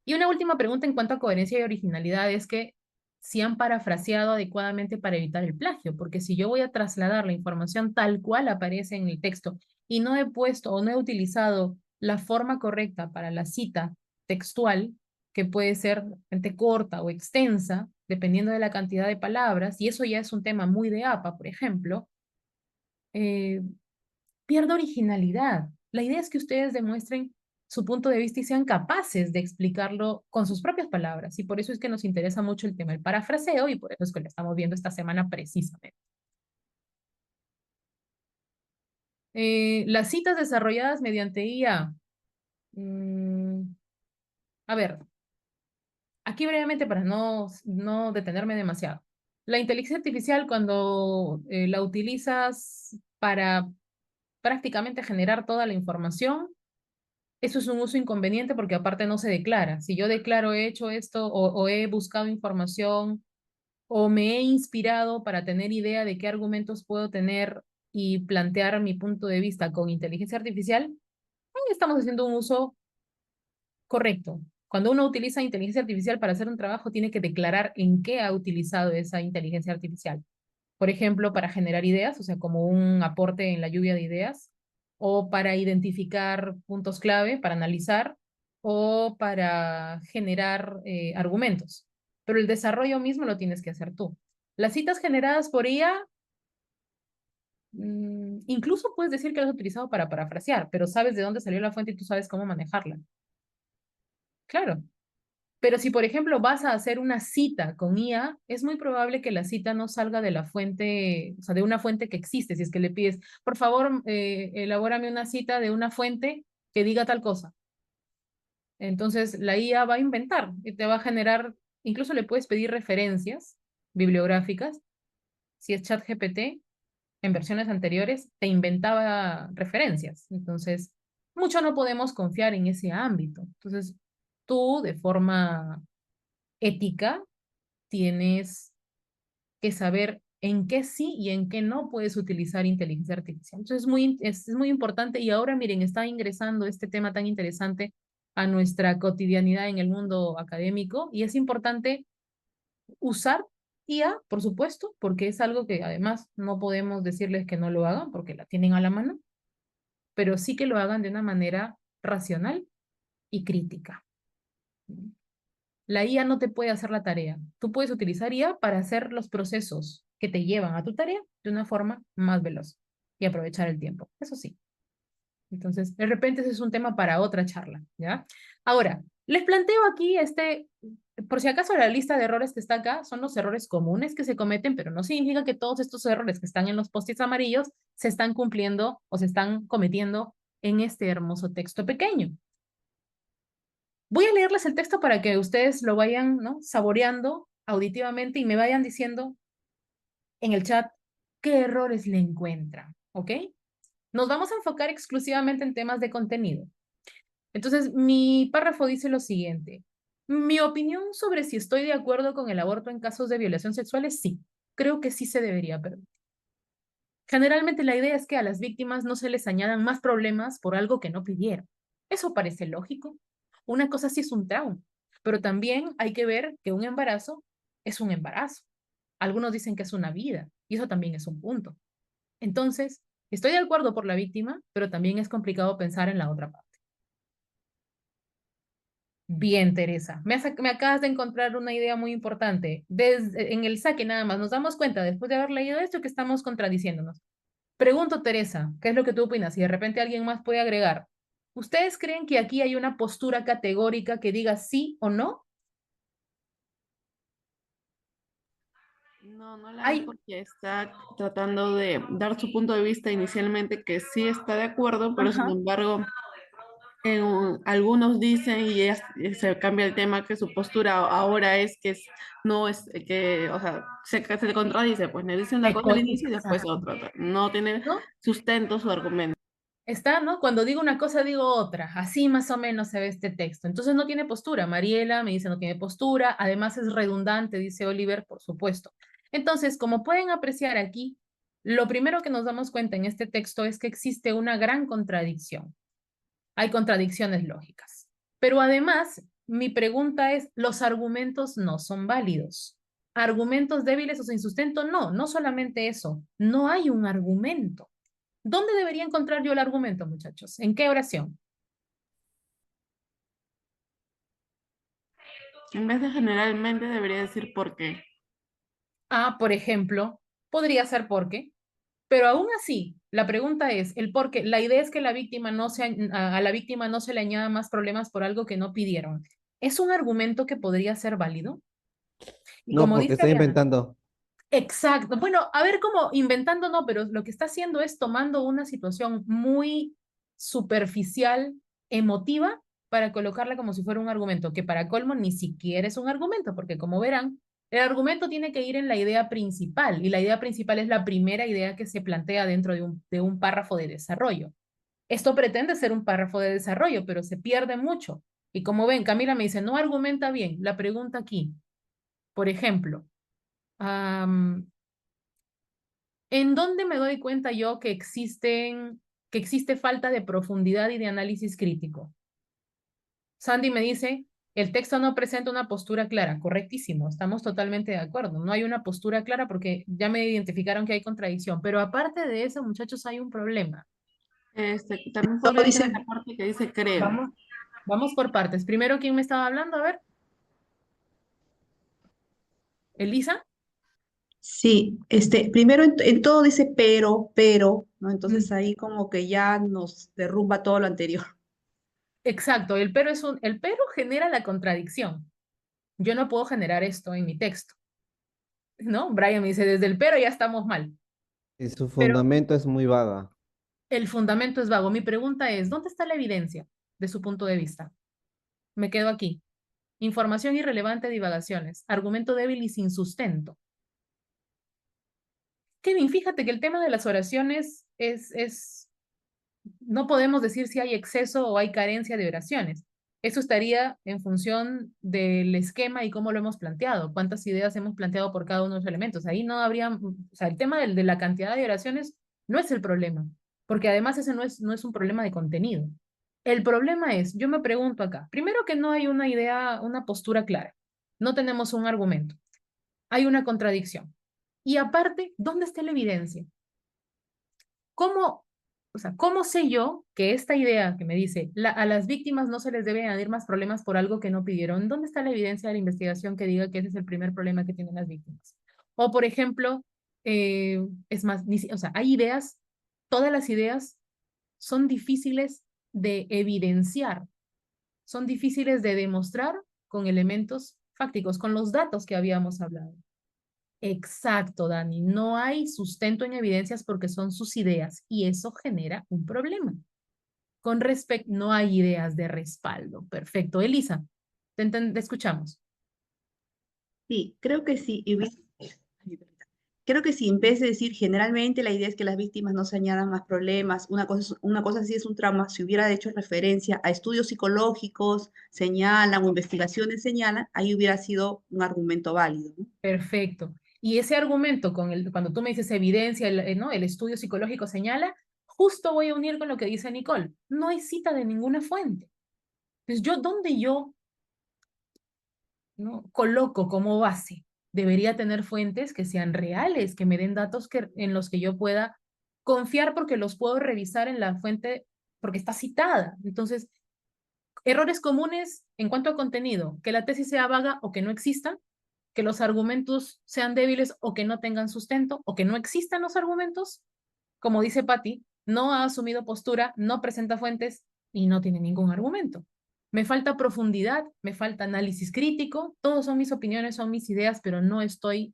Y una última pregunta en cuanto a coherencia y originalidad es que si han parafraseado adecuadamente para evitar el plagio, porque si yo voy a trasladar la información tal cual aparece en el texto y no he puesto o no he utilizado la forma correcta para la cita textual, que puede ser corta o extensa, dependiendo de la cantidad de palabras, y eso ya es un tema muy de APA, por ejemplo, pierdo originalidad. La idea es que ustedes demuestren su punto de vista y sean capaces de explicarlo con sus propias palabras. Y por eso es que nos interesa mucho el tema del parafraseo y por eso es que lo estamos viendo esta semana precisamente. Las citas desarrolladas mediante IA. A ver, aquí brevemente para no detenerme demasiado. La inteligencia artificial cuando la utilizas para prácticamente generar toda la información, eso es un uso inconveniente porque aparte no se declara. Si yo declaro he hecho esto o he buscado información o me he inspirado para tener idea de qué argumentos puedo tener y plantear mi punto de vista con inteligencia artificial, ahí estamos haciendo un uso correcto. Cuando uno utiliza inteligencia artificial para hacer un trabajo, tiene que declarar en qué ha utilizado esa inteligencia artificial. Por ejemplo, para generar ideas, o sea, como un aporte en la lluvia de ideas, o para identificar puntos clave, para analizar, o para generar argumentos, pero el desarrollo mismo lo tienes que hacer tú. Las citas generadas por IA, incluso puedes decir que lo has utilizado para parafrasear, pero sabes de dónde salió la fuente y tú sabes cómo manejarla. Claro. Pero si, por ejemplo, vas a hacer una cita con IA, es muy probable que la cita no salga de la fuente, o sea, de una fuente que existe. Si es que le pides, por favor, elabórame una cita de una fuente que diga tal cosa. Entonces, la IA va a inventar y te va a generar, incluso le puedes pedir referencias bibliográficas. Si es ChatGPT, en versiones anteriores, te inventaba referencias. Entonces, mucho no podemos confiar en ese ámbito. Entonces, tú, de forma ética, tienes que saber en qué sí y en qué no puedes utilizar inteligencia artificial. Entonces es muy importante y ahora miren, está ingresando este tema tan interesante a nuestra cotidianidad en el mundo académico y es importante usar IA, por supuesto, porque es algo que además no podemos decirles que no lo hagan porque la tienen a la mano, pero sí que lo hagan de una manera racional y crítica. La IA no te puede hacer la tarea. Tú puedes utilizar IA para hacer los procesos que te llevan a tu tarea de una forma más veloz y aprovechar el tiempo. Eso sí. Entonces, de repente ese es un tema para otra charla, ¿ya? Ahora, les planteo aquí por si acaso la lista de errores que está acá son los errores comunes que se cometen, pero no significa que todos estos errores que están en los post-its amarillos se están cumpliendo o se están cometiendo en este hermoso texto pequeño. Voy a leerles el texto para que ustedes lo vayan, ¿no?, saboreando auditivamente y me vayan diciendo en el chat qué errores le encuentran, ¿ok? Nos vamos a enfocar exclusivamente en temas de contenido. Entonces, mi párrafo dice lo siguiente. Mi opinión sobre si estoy de acuerdo con el aborto en casos de violación sexual es sí. Creo que sí se debería permitir. Generalmente la idea es que a las víctimas no se les añadan más problemas por algo que no pidieron. Eso parece lógico. Una cosa sí es un trauma, pero también hay que ver que un embarazo es un embarazo. Algunos dicen que es una vida, y eso también es un punto. Entonces, estoy de acuerdo por la víctima, pero también es complicado pensar en la otra parte. Bien, Teresa, me acabas de encontrar una idea muy importante. En el saque nada más nos damos cuenta, después de haber leído esto, que estamos contradiciéndonos. Pregunto, Teresa, ¿qué es lo que tú opinas? Y de repente alguien más puede agregar. ¿Ustedes creen que aquí hay una postura categórica que diga sí o no? No, no la hay porque está tratando de dar su punto de vista inicialmente que sí está de acuerdo, pero sin embargo, algunos dicen y se cambia el tema que su postura ahora es que no es que, o sea, se contradice, pues me dice una cosa al inicio y después otra. No tiene sustento su argumento. Está, ¿no? Cuando digo una cosa, digo otra. Así más o menos se ve este texto. Entonces no tiene postura. Mariela me dice no tiene postura. Además es redundante, dice Oliver, por supuesto. Entonces, como pueden apreciar aquí, lo primero que nos damos cuenta en este texto es que existe una gran contradicción. Hay contradicciones lógicas. Pero además, mi pregunta es, ¿los argumentos no son válidos? ¿Argumentos débiles o sin sustento? No, no solamente eso. No hay un argumento. ¿Dónde debería encontrar yo el argumento, muchachos? ¿En qué oración? En vez de generalmente debería decir por qué. Ah, por ejemplo, podría ser por qué. Pero aún así, la pregunta es el por qué. La idea es que a la víctima no se le añada más problemas por algo que no pidieron. ¿Es un argumento que podría ser válido? Y No, como porque dice está Ariana, inventando. exacto. Bueno, a ver cómo inventando no, pero lo que está haciendo es tomando una situación muy superficial, emotiva, para colocarla como si fuera un argumento, que para colmo ni siquiera es un argumento, porque como verán, el argumento tiene que ir en la idea principal, y la idea principal es la primera idea que se plantea dentro de un párrafo de desarrollo. Esto pretende ser un párrafo de desarrollo, pero se pierde mucho. Y como ven, Camila me dice, no argumenta bien. La pregunta aquí, por ejemplo, ¿en dónde me doy cuenta yo que existe falta de profundidad y de análisis crítico? Sandy me dice, el texto no presenta una postura clara. Correctísimo, estamos totalmente de acuerdo. No hay una postura clara porque ya me identificaron que hay contradicción. Pero aparte de eso, muchachos, hay un problema. También podría dice- ser la parte que dice creo. Vamos. Vamos por partes. Primero, ¿quién me estaba hablando? A ver. ¿Elisa? Sí, primero en todo dice pero, ¿no? Entonces ahí como que ya nos derrumba todo lo anterior. Exacto, el pero genera la contradicción. Yo no puedo generar esto en mi texto, ¿no? Brian me dice, desde el pero ya estamos mal. Y su Pero fundamento es muy vaga. el fundamento es vago. Mi pregunta es, ¿dónde está la evidencia de su punto de vista? Me quedo aquí. Información irrelevante, divagaciones. Argumento débil y sin sustento. Kevin, fíjate que el tema de las oraciones no podemos decir si hay exceso o hay carencia de oraciones. Eso estaría en función del esquema y cómo lo hemos planteado, cuántas ideas hemos planteado por cada uno de los elementos. Ahí no habría, o sea, el tema de la cantidad de oraciones no es el problema, porque además ese no es un problema de contenido. El problema es, yo me pregunto acá, primero que no hay una idea, una postura clara, no tenemos un argumento, hay una contradicción. Y aparte, ¿dónde está la evidencia? ¿Cómo, o sea, cómo sé yo que esta idea que me dice a las víctimas no se les debe añadir más problemas por algo que no pidieron? ¿Dónde está la evidencia de la investigación que diga que ese es el primer problema que tienen las víctimas? O, por ejemplo, es más, o sea, hay ideas, todas las ideas son difíciles de evidenciar, son difíciles de demostrar con elementos fácticos, con los datos que habíamos hablado. Exacto, Dani. No hay sustento en evidencias porque son sus ideas y eso genera un problema. Con respecto, no hay ideas de respaldo. Perfecto. Elisa, te escuchamos. Sí, creo que sí. Creo que sí, en vez de decir generalmente la idea es que las víctimas no se añadan más problemas, una cosa sí es un trauma, si hubiera hecho referencia a estudios psicológicos, señalan o investigaciones señalan, ahí hubiera sido un argumento válido, ¿no? Perfecto. Y ese argumento, cuando tú me dices evidencia, ¿no? El estudio psicológico señala, justo voy a unir con lo que dice Nicole. No hay cita de ninguna fuente. Entonces, ¿dónde yo, ¿no? coloco como base? Debería tener fuentes que sean reales, que me den datos en los que yo pueda confiar porque los puedo revisar en la fuente porque está citada. Entonces, errores comunes en cuanto a contenido, que la tesis sea vaga o que no exista, que los argumentos sean débiles o que no tengan sustento o que no existan los argumentos, como dice Patti, no ha asumido postura, no presenta fuentes y no tiene ningún argumento. Me falta profundidad, me falta análisis crítico, todos son mis opiniones, son mis ideas, pero no estoy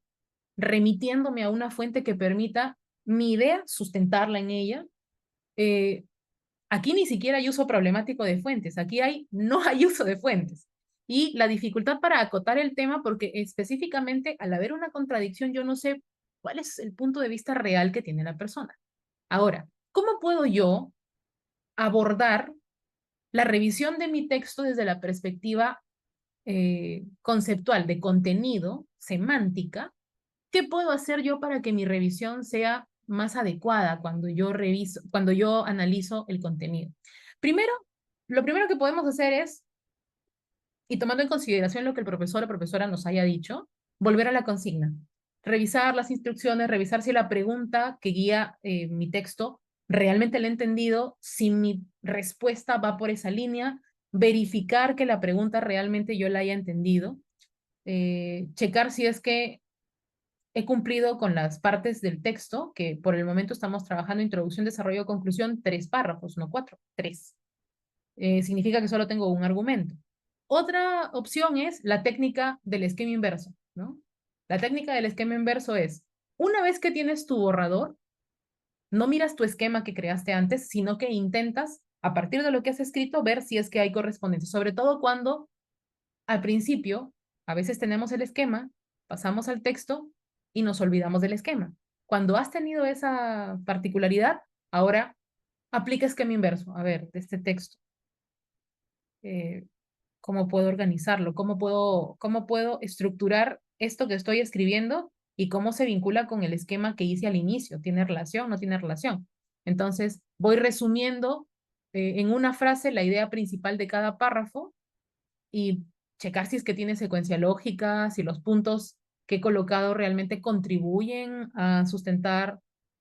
remitiéndome a una fuente que permita mi idea, sustentarla en ella. Aquí ni siquiera hay uso problemático de fuentes, aquí no hay uso de fuentes. Y la dificultad para acotar el tema, porque específicamente al haber una contradicción, yo no sé cuál es el punto de vista real que tiene la persona. Ahora, ¿cómo puedo yo abordar la revisión de mi texto desde la perspectiva conceptual, de contenido, semántica? ¿Qué puedo hacer yo para que mi revisión sea más adecuada cuando cuando yo analizo el contenido? Primero, lo primero que podemos hacer es, y tomando en consideración lo que el profesor o profesora nos haya dicho, volver a la consigna. Revisar las instrucciones, revisar si la pregunta que guía mi texto realmente la he entendido, si mi respuesta va por esa línea, verificar que la pregunta realmente yo la haya entendido, checar si es que he cumplido con las partes del texto, que por el momento estamos trabajando introducción, desarrollo, conclusión, 3 párrafos, no 4, 3. Significa que solo tengo un argumento. Otra opción es la técnica del esquema inverso, ¿no? La técnica del esquema inverso es, una vez que tienes tu borrador, no miras tu esquema que creaste antes, sino que intentas, a partir de lo que has escrito, ver si es que hay correspondencia, sobre todo cuando al principio, a veces tenemos el esquema, pasamos al texto y nos olvidamos del esquema. Cuando has tenido esa particularidad, ahora aplica esquema inverso. A ver, de este texto, ¿cómo puedo organizarlo? ¿Cómo puedo estructurar esto que estoy escribiendo y cómo se vincula con el esquema que hice al inicio? ¿Tiene relación? ¿No tiene relación? Entonces, voy resumiendo en una frase la idea principal de cada párrafo y checar si es que tiene secuencia lógica, si los puntos que he colocado realmente contribuyen a sustentar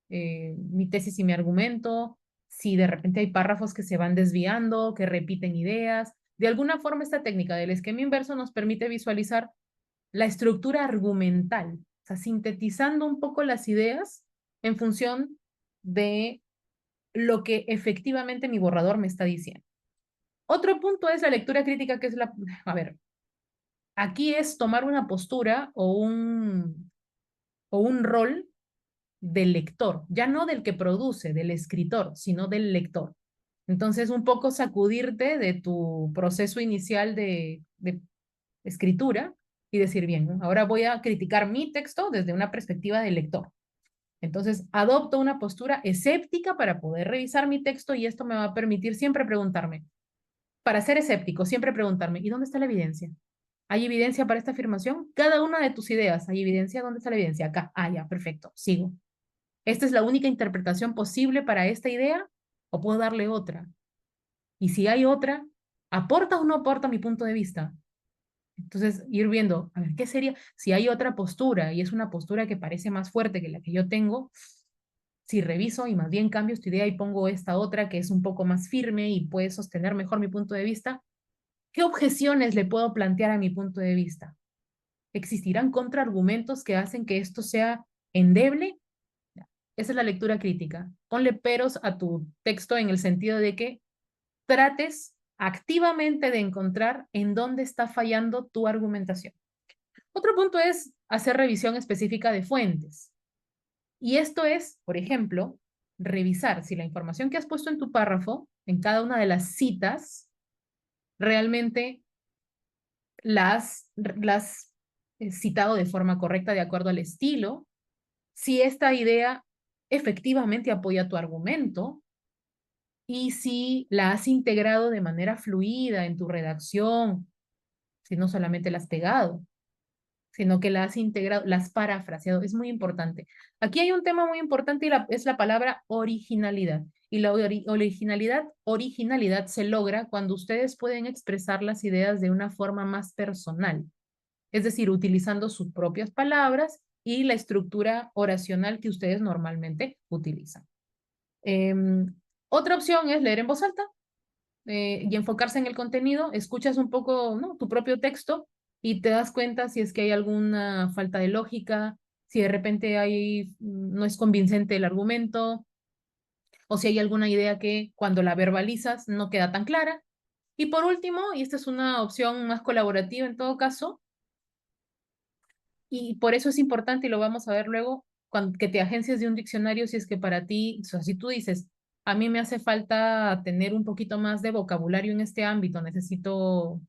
mi tesis y mi argumento, si de repente hay párrafos que se van desviando, que repiten ideas. De alguna forma, esta técnica del esquema inverso nos permite visualizar la estructura argumental, o sea, sintetizando un poco las ideas en función de lo que efectivamente mi borrador me está diciendo. Otro punto es la lectura crítica, que es a ver, aquí es tomar una postura o un rol del lector, ya no del que produce, del escritor, sino del lector. Entonces, un poco sacudirte de tu proceso inicial de escritura y decir, bien, ¿no? Ahora voy a criticar mi texto desde una perspectiva del lector. Entonces, adopto una postura escéptica para poder revisar mi texto y esto me va a permitir siempre preguntarme, para ser escéptico, siempre preguntarme, ¿y dónde está la evidencia? ¿Hay evidencia para esta afirmación? Cada una de tus ideas, ¿hay evidencia? ¿Dónde está la evidencia? Acá. Ah, ya, perfecto, sigo. ¿Esta es la única interpretación posible para esta idea? ¿O puedo darle otra? Y si hay otra, ¿aporta o no aporta mi punto de vista? Entonces, ir viendo, a ver, ¿qué sería? Si hay otra postura y es una postura que parece más fuerte que la que yo tengo, si reviso y más bien cambio esta idea y pongo esta otra que es un poco más firme y puede sostener mejor mi punto de vista, ¿qué objeciones le puedo plantear a mi punto de vista? ¿Existirán contraargumentos que hacen que esto sea endeble? Esa es la lectura crítica. Ponle peros a tu texto en el sentido de que trates activamente de encontrar en dónde está fallando tu argumentación. Otro punto es hacer revisión específica de fuentes. Y esto es, por ejemplo, revisar si la información que has puesto en tu párrafo, en cada una de las citas, realmente las citado de forma correcta de acuerdo al estilo, si esta idea efectivamente apoya tu argumento y si la has integrado de manera fluida en tu redacción, si no solamente la has pegado, sino que la has integrado, la has parafraseado. Es muy importante. Aquí hay un tema muy importante y es la palabra originalidad. Y la originalidad se logra cuando ustedes pueden expresar las ideas de una forma más personal. Es decir, utilizando sus propias palabras y la estructura oracional que ustedes normalmente utilizan. Otra opción es leer en voz alta y enfocarse en el contenido. Escuchas un poco, ¿no?, tu propio texto y te das cuenta si es que hay alguna falta de lógica, si de repente no es convincente el argumento, o si hay alguna idea que cuando la verbalizas no queda tan clara. Y por último, y esta es una opción más colaborativa en todo caso, y por eso es importante, y lo vamos a ver luego, que te agencies de un diccionario si es que para ti, o sea, si tú dices, a mí me hace falta tener un poquito más de vocabulario en este ámbito, necesito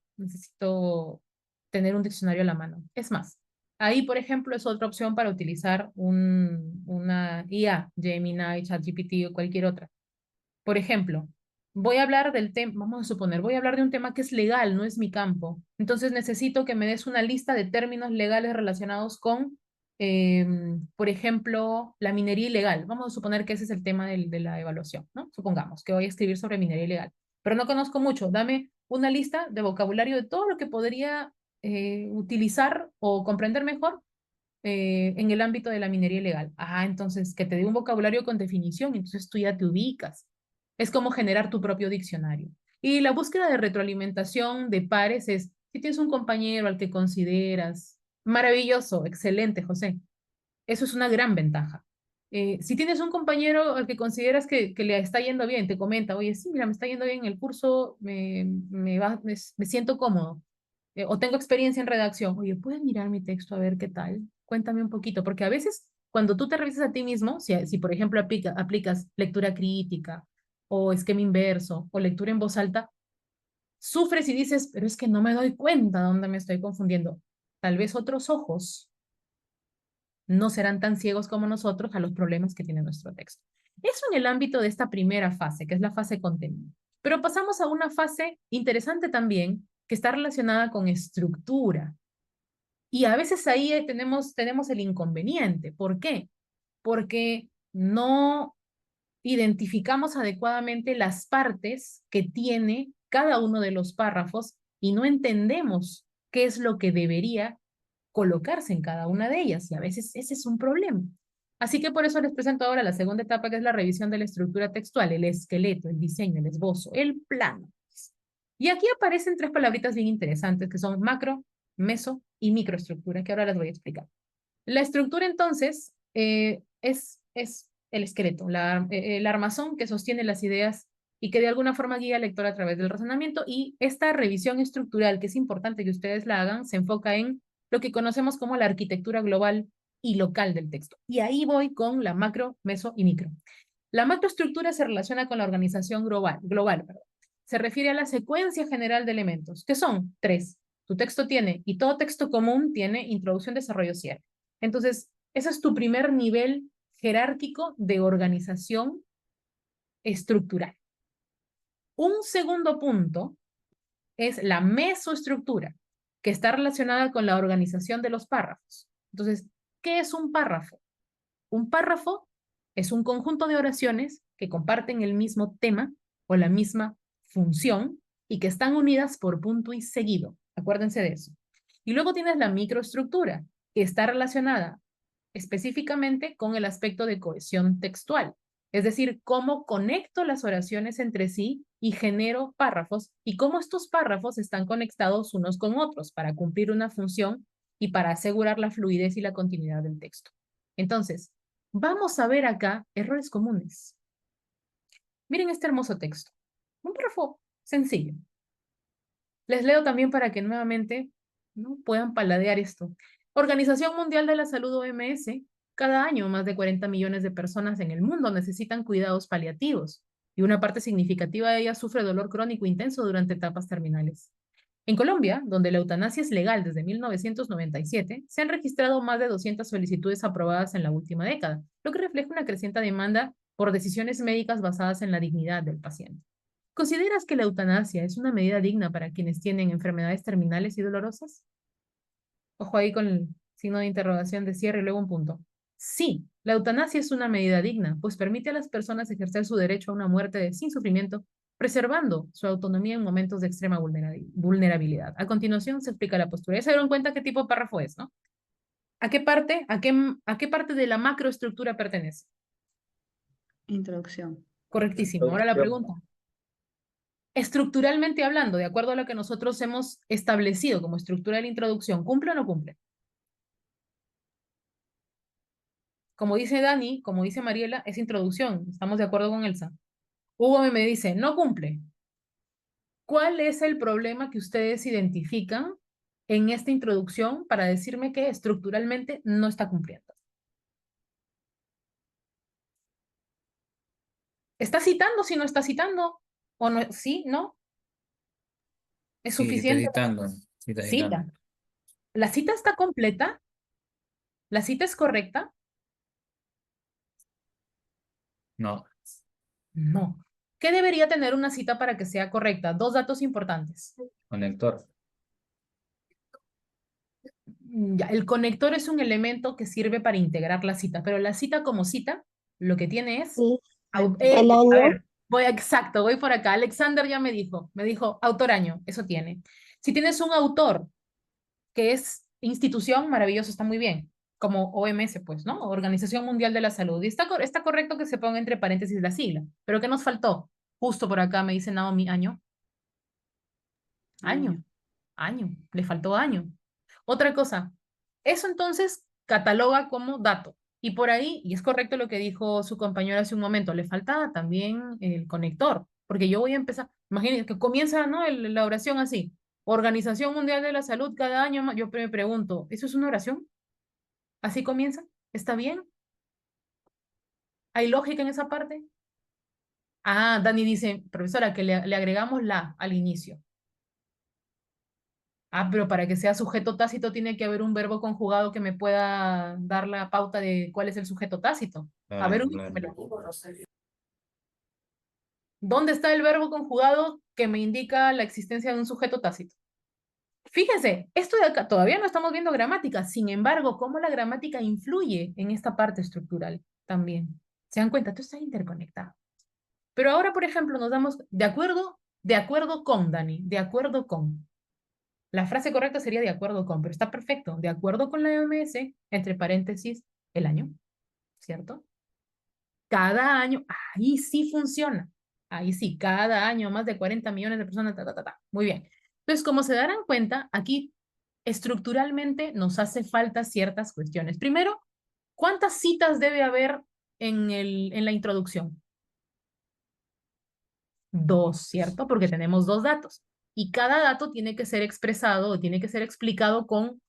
tener un diccionario a la mano. Es más, ahí, por ejemplo, es otra opción para utilizar una IA, Gemini, ChatGPT o cualquier otra. Por ejemplo, voy a hablar del tema, vamos a suponer, voy a hablar de un tema que es legal, no es mi campo. Entonces necesito que me des una lista de términos legales relacionados con, por ejemplo, la minería ilegal. Vamos a suponer que ese es el tema de la evaluación, ¿no? Supongamos que voy a escribir sobre minería ilegal, pero no conozco mucho. Dame una lista de vocabulario de todo lo que podría utilizar o comprender mejor en el ámbito de la minería ilegal. Ah, entonces que te dé un vocabulario con definición, entonces tú ya te ubicas. Es como generar tu propio diccionario. Y la búsqueda de retroalimentación de pares es, si tienes un compañero al que consideras, maravilloso, excelente, José. Eso es una gran ventaja. Si tienes un compañero al que consideras que le está yendo bien, te comenta, oye, sí, mira, me está yendo bien en el curso, me siento cómodo, o tengo experiencia en redacción, oye, ¿puedes mirar mi texto a ver qué tal? Cuéntame un poquito, porque a veces cuando tú te revisas a ti mismo, si por ejemplo aplicas lectura crítica o esquema inverso o lectura en voz alta, sufres y dices, pero es que no me doy cuenta dónde me estoy confundiendo. Tal vez otros ojos no serán tan ciegos como nosotros a los problemas que tiene nuestro texto. Eso en el ámbito de esta primera fase, que es la fase contenido. Pero pasamos a una fase interesante también, que está relacionada con estructura. Y a veces ahí tenemos el inconveniente. ¿Por qué? Porque no identificamos adecuadamente las partes que tiene cada uno de los párrafos y no entendemos qué es lo que debería colocarse en cada una de ellas. Y a veces ese es un problema. Así que por eso les presento ahora la segunda etapa, que es la revisión de la estructura textual, el esqueleto, el diseño, el esbozo, el plano. Y aquí aparecen tres palabritas bien interesantes que son macro, meso y microestructura, que ahora las voy a explicar. La estructura entonces es el esqueleto, el armazón que sostiene las ideas y que de alguna forma guía al lector a través del razonamiento, y esta revisión estructural, que es importante que ustedes la hagan, se enfoca en lo que conocemos como la arquitectura global y local del texto. Y ahí voy con la macro, meso y micro. La macroestructura se relaciona con la organización global. Se refiere a la secuencia general de elementos, que son tres. Tu texto tiene, y todo texto común tiene, introducción, desarrollo, cierre. Entonces, ese es tu primer nivel jerárquico de organización estructural. Un segundo punto es la mesoestructura, que está relacionada con la organización de los párrafos. Entonces, ¿qué es un párrafo? Un párrafo es un conjunto de oraciones que comparten el mismo tema o la misma función y que están unidas por punto y seguido. Acuérdense de eso. Y luego tienes la microestructura, que está relacionada específicamente con el aspecto de cohesión textual. Es decir, cómo conecto las oraciones entre sí y genero párrafos, y cómo estos párrafos están conectados unos con otros para cumplir una función y para asegurar la fluidez y la continuidad del texto. Entonces, vamos a ver acá errores comunes. Miren este hermoso texto. Un párrafo sencillo. Les leo también para que nuevamente ¿no? puedan paladear esto. Organización Mundial de la Salud, OMS, cada año más de 40 millones de personas en el mundo necesitan cuidados paliativos y una parte significativa de ellas sufre dolor crónico intenso durante etapas terminales. En Colombia, donde la eutanasia es legal desde 1997, se han registrado más de 200 solicitudes aprobadas en la última década, lo que refleja una creciente demanda por decisiones médicas basadas en la dignidad del paciente. ¿Consideras que la eutanasia es una medida digna para quienes tienen enfermedades terminales y dolorosas? Ojo ahí con el signo de interrogación de cierre y luego un punto. Sí, la eutanasia es una medida digna, pues permite a las personas ejercer su derecho a una muerte sin sufrimiento, preservando su autonomía en momentos de extrema vulnerabilidad. A continuación se explica la postura. Ya se dieron cuenta qué tipo de párrafo es, ¿no? ¿A qué parte de la macroestructura pertenece? Introducción. Correctísimo. Ahora la pregunta. Estructuralmente hablando, de acuerdo a lo que nosotros hemos establecido como estructura de la introducción, ¿cumple o no cumple? Como dice Dani, como dice Mariela, es introducción. Estamos de acuerdo con Elsa. Hugo me dice, no cumple. ¿Cuál es el problema que ustedes identifican en esta introducción para decirme que estructuralmente no está cumpliendo? ¿Está citando si no está citando? ¿O no? ¿Sí? ¿No? ¿Es Sí, está suficiente? citando. Sí, está citando. Cita. ¿La cita está completa? ¿La cita es correcta? No. No. ¿Qué debería tener una cita para que sea correcta? Dos datos importantes. Conector. Ya, el conector es un elemento que sirve para integrar la cita, pero la cita como cita, lo que tiene es... Sí, au- el a año. ver, exacto, voy por acá. Alexander ya me dijo autor año, eso tiene. Si tienes un autor que es institución, maravilloso, está muy bien, como OMS, pues, ¿no? Organización Mundial de la Salud. Y está correcto que se ponga entre paréntesis la sigla, pero ¿qué nos faltó? Justo por acá me dice Naomi, año. Año, le faltó año. Otra cosa, eso entonces cataloga como dato. Y por ahí, y es correcto lo que dijo su compañero hace un momento, le falta también el conector, porque yo voy a empezar, imagínense que comienza, ¿no? La oración así, Organización Mundial de la Salud cada año, yo me pregunto, ¿eso es una oración? ¿Así comienza? ¿Está bien? ¿Hay lógica en esa parte? Ah, Dani dice, profesora, que le agregamos la al inicio. Ah, pero para que sea sujeto tácito tiene que haber un verbo conjugado que me pueda dar la pauta de cuál es el sujeto tácito. A ver, Claro. ¿dónde está el verbo conjugado que me indica la existencia de un sujeto tácito? Fíjense, esto de acá todavía no estamos viendo gramática, sin embargo, cómo la gramática influye en esta parte estructural también. ¿Se dan cuenta? Todo está interconectado. Pero ahora, por ejemplo, nos damos de acuerdo con, Dani, de acuerdo con. La frase correcta sería de acuerdo con, pero está perfecto. De acuerdo con la OMS, entre paréntesis, el año, ¿cierto? Cada año, ahí sí funciona. Ahí sí, cada año más de 40 millones de personas, ta, ta, ta, ta. Muy bien. Entonces, como se darán cuenta, aquí estructuralmente nos hace falta ciertas cuestiones. Primero, ¿cuántas citas debe haber en la introducción? 2, ¿cierto? Porque tenemos 2 datos. Y cada dato tiene que ser expresado o tiene que ser explicado con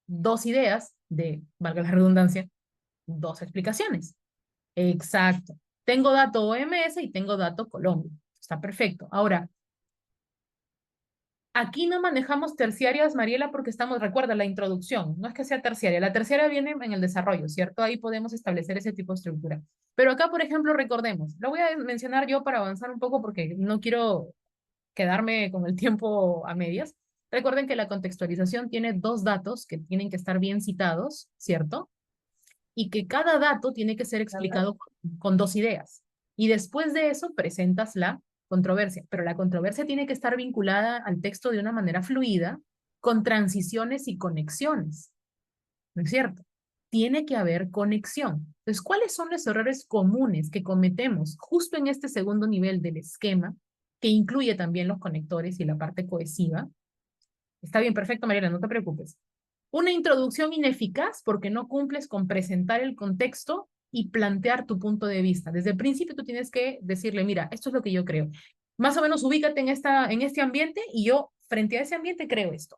2 ideas de, valga la redundancia, 2 explicaciones. Exacto. Tengo dato OMS y tengo dato Colombia. Está perfecto. Ahora, aquí no manejamos terciarias, Mariela, porque estamos, recuerda, la introducción, no es que sea terciaria, la terciaria viene en el desarrollo, ¿cierto? Ahí podemos establecer ese tipo de estructura. Pero acá, por ejemplo, recordemos, lo voy a mencionar yo para avanzar un poco porque no quiero quedarme con el tiempo a medias. Recuerden que la contextualización tiene 2 datos que tienen que estar bien citados, ¿cierto? Y que cada dato tiene que ser explicado con 2 ideas. Y después de eso presentas la controversia, pero la controversia tiene que estar vinculada al texto de una manera fluida, con transiciones y conexiones, ¿no es cierto? Tiene que haber conexión. Entonces, ¿cuáles son los errores comunes que cometemos justo en este segundo nivel del esquema, que incluye también los conectores y la parte cohesiva? Está bien, perfecto, Mariela, no te preocupes. Una introducción ineficaz porque no cumples con presentar el contexto y plantear tu punto de vista. Desde el principio tú tienes que decirle, mira, esto es lo que yo creo. Más o menos ubícate en este ambiente y yo frente a ese ambiente creo esto.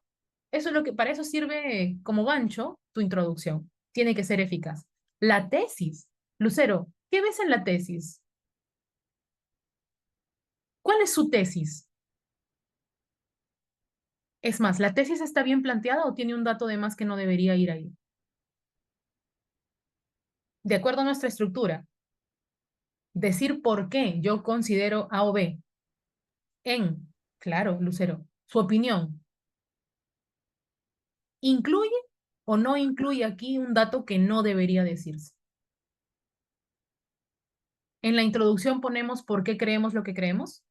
Eso es lo que, para eso sirve como gancho tu introducción. Tiene que ser eficaz. La tesis. Lucero, ¿qué ves en la tesis? ¿Cuál es su tesis? Es más, ¿la tesis está bien planteada o tiene un dato de más que no debería ir ahí? De acuerdo a nuestra estructura, decir por qué yo considero A o B claro, Lucero, su opinión, ¿incluye o no incluye aquí un dato que no debería decirse? En la introducción ponemos por qué creemos lo que creemos.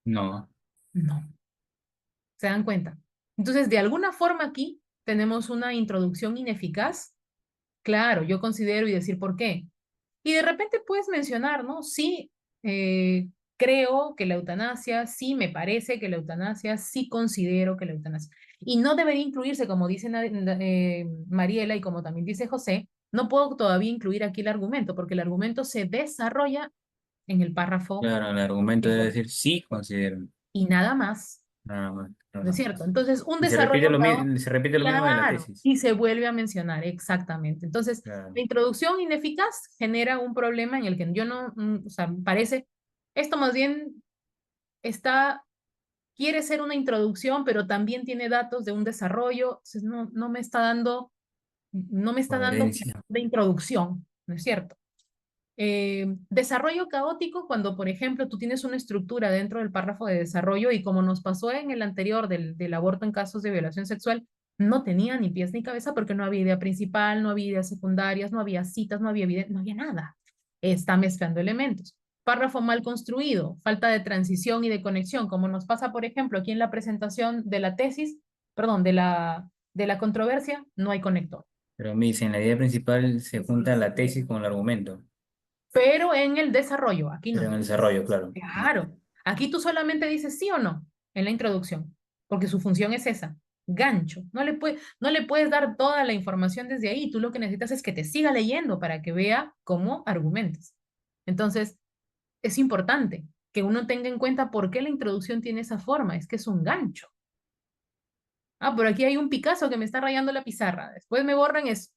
No. No. ¿Se dan cuenta? Entonces, de alguna forma aquí tenemos una introducción ineficaz. Claro, yo considero y decir por qué. Y de repente puedes mencionar, ¿no? Sí, creo que la eutanasia, sí me parece que la eutanasia, sí considero que la eutanasia. Y no debería incluirse, como dice Mariela y como también dice José, no puedo todavía incluir aquí el argumento, porque el argumento se desarrolla en el párrafo Claro, el argumento debe decir sí, considero. y nada más. Nada más. ¿No es cierto? Entonces, un Y se repite desarrollo caótico, se repite lo mismo de la claro, tesis. y se vuelve a mencionar, exactamente. Entonces, Claro. la introducción ineficaz genera un problema en el que yo no, o sea, parece, esto más bien quiere ser una introducción, pero también tiene datos de un desarrollo, entonces no me está dando Coherencia. de introducción, ¿no es cierto? Desarrollo caótico cuando, por ejemplo, tú tienes una estructura dentro del párrafo de desarrollo y como nos pasó en el anterior del aborto en casos de violación sexual, no tenía ni pies ni cabeza porque no había idea principal, no había ideas secundarias, no había citas, no había nada. Está mezclando elementos. Párrafo mal construido, falta de transición y de conexión, como nos pasa, por ejemplo, aquí en la presentación de la tesis, perdón, de la controversia, no hay conector. Pero me dicen, la idea principal se junta la tesis con el argumento. Pero en el desarrollo, aquí Pero no. en el desarrollo, claro. Claro, aquí tú solamente dices sí o no en la introducción, porque su función es esa, gancho. No le puedes dar toda la información desde ahí, tú lo que necesitas es que te siga leyendo para que vea cómo argumentas. Entonces, es importante que uno tenga en cuenta por qué la introducción tiene esa forma, es que es un gancho. Ah, por aquí hay un Picasso que me está rayando la pizarra, después me borran eso.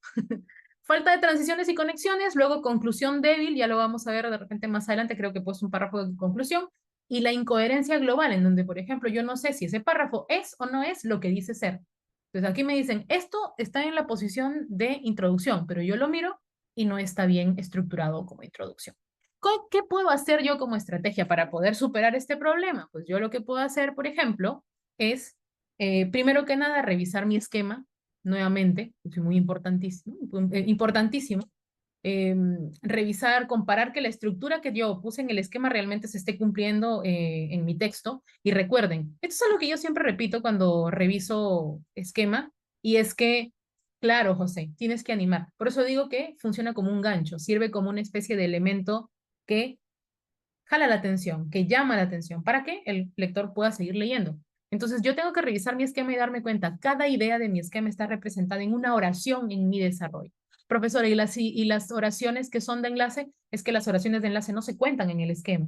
Falta de transiciones y conexiones, luego conclusión débil, ya lo vamos a ver de repente más adelante, creo que pues un párrafo de conclusión, y la incoherencia global, en donde, por ejemplo, yo no sé si ese párrafo es o no es lo que dice ser. Entonces aquí me dicen, esto está en la posición de introducción, pero yo lo miro y no está bien estructurado como introducción. ¿Qué puedo hacer yo como estrategia para poder superar este problema? Pues yo lo que puedo hacer, por ejemplo, es, primero que nada, revisar mi esquema nuevamente, es muy importantísimo, importantísimo, revisar, comparar que la estructura que yo puse en el esquema realmente se esté cumpliendo en mi texto. Y recuerden, esto es algo que yo siempre repito cuando reviso esquema, y es que, claro, José, tienes que animar. Por eso digo que funciona como un gancho, sirve como una especie de elemento que jala la atención, que llama la atención, para que el lector pueda seguir leyendo. Entonces yo tengo que revisar mi esquema y darme cuenta, cada idea de mi esquema está representada en una oración en mi desarrollo. Profesora, y las oraciones que son de enlace, es que las oraciones de enlace no se cuentan en el esquema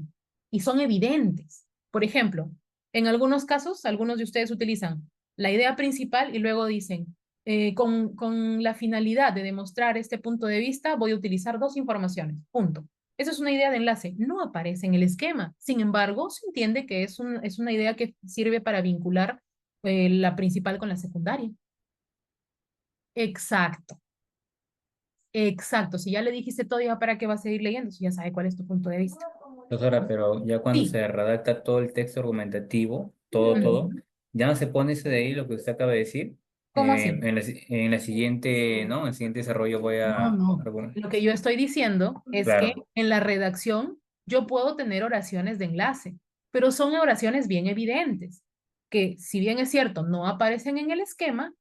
y son evidentes. Por ejemplo, en algunos casos, algunos de ustedes utilizan la idea principal y luego dicen, con la finalidad de demostrar este punto de vista, voy a utilizar dos informaciones, punto. Eso es una idea de enlace, no aparece en el esquema. Sin embargo, se entiende que es una idea que sirve para vincular la principal con la secundaria. Exacto. Exacto. Si ya le dijiste todo, ya para qué va a seguir leyendo, si ya sabe cuál es tu punto de vista. Doctora, pero ya cuando Sí. se redacta todo el texto argumentativo, todo, Ujú. ya no se pone ese de ahí lo que usted acaba de decir. ¿Cómo así? En la siguiente, ¿no? En el siguiente desarrollo voy No, a no. Lo que yo estoy diciendo es que Claro, en la redacción yo puedo tener oraciones de enlace, pero son oraciones bien evidentes, que si bien es cierto, no aparecen en el esquema,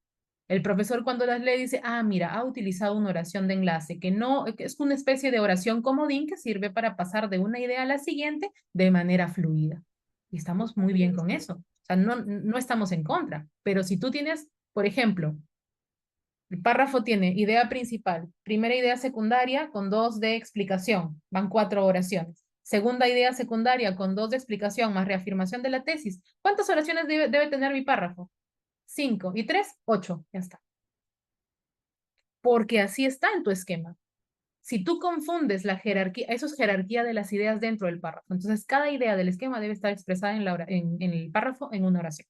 el profesor cuando las lee dice, ah, mira, ha utilizado una oración de enlace, que no, que es una especie de oración comodín que sirve para pasar de una idea a la siguiente de manera fluida. Y estamos muy bien con eso. O sea, no estamos en contra, pero si tú tienes, por ejemplo, el párrafo tiene idea principal, primera idea secundaria con dos de explicación, van 4 oraciones. Segunda idea secundaria con 2 de explicación más reafirmación de la tesis. ¿Cuántas oraciones debe tener mi párrafo? 5 y 3, 8, ya está. Porque así está en tu esquema. Si tú confundes la jerarquía, eso es jerarquía de las ideas dentro del párrafo. Entonces, cada idea del esquema debe estar expresada en el párrafo en una oración.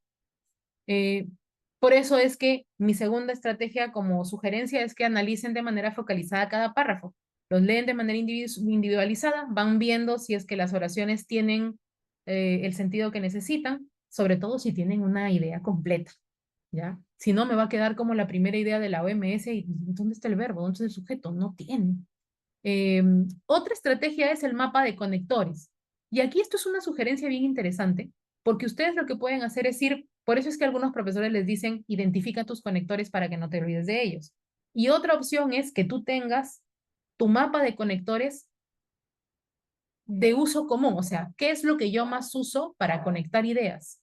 Por eso es que mi segunda estrategia como sugerencia es que analicen de manera focalizada cada párrafo. Los leen de manera individualizada, van viendo si es que las oraciones tienen el sentido que necesitan, sobre todo si tienen una idea completa, ¿ya? Si no, me va a quedar como la primera idea de la OMS y ¿dónde está el verbo? ¿Dónde está el sujeto? No tiene. Otra estrategia es el mapa de conectores. Y aquí esto es una sugerencia bien interesante, porque ustedes lo que pueden hacer es ir, por eso es que algunos profesores les dicen, identifica tus conectores para que no te olvides de ellos. Y otra opción es que tú tengas tu mapa de conectores de uso común, o sea, ¿qué es lo que yo más uso para conectar ideas?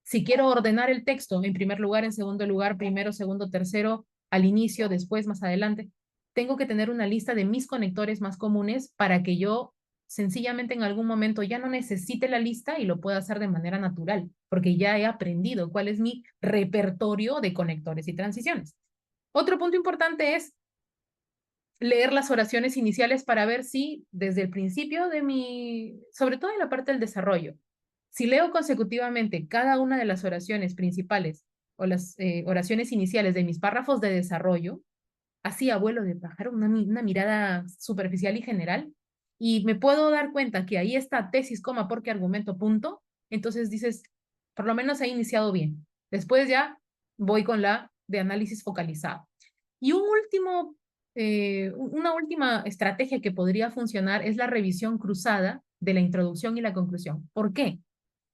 Si quiero ordenar el texto, en primer lugar, en segundo lugar, primero, segundo, tercero, al inicio, después, más adelante, tengo que tener una lista de mis conectores más comunes para que yo sencillamente en algún momento ya no necesite la lista y lo pueda hacer de manera natural, porque ya he aprendido cuál es mi repertorio de conectores y transiciones. Otro punto importante es leer las oraciones iniciales para ver si desde el principio de sobre todo en la parte del desarrollo, si leo consecutivamente cada una de las oraciones principales o las oraciones iniciales de mis párrafos de desarrollo, así a vuelo de pájaro, una mirada superficial y general, y me puedo dar cuenta que ahí está tesis, coma, porque argumento, punto, entonces dices, por lo menos he iniciado bien. Después ya voy con la de análisis focalizado. Y una última estrategia que podría funcionar es la revisión cruzada de la introducción y la conclusión. ¿Por qué?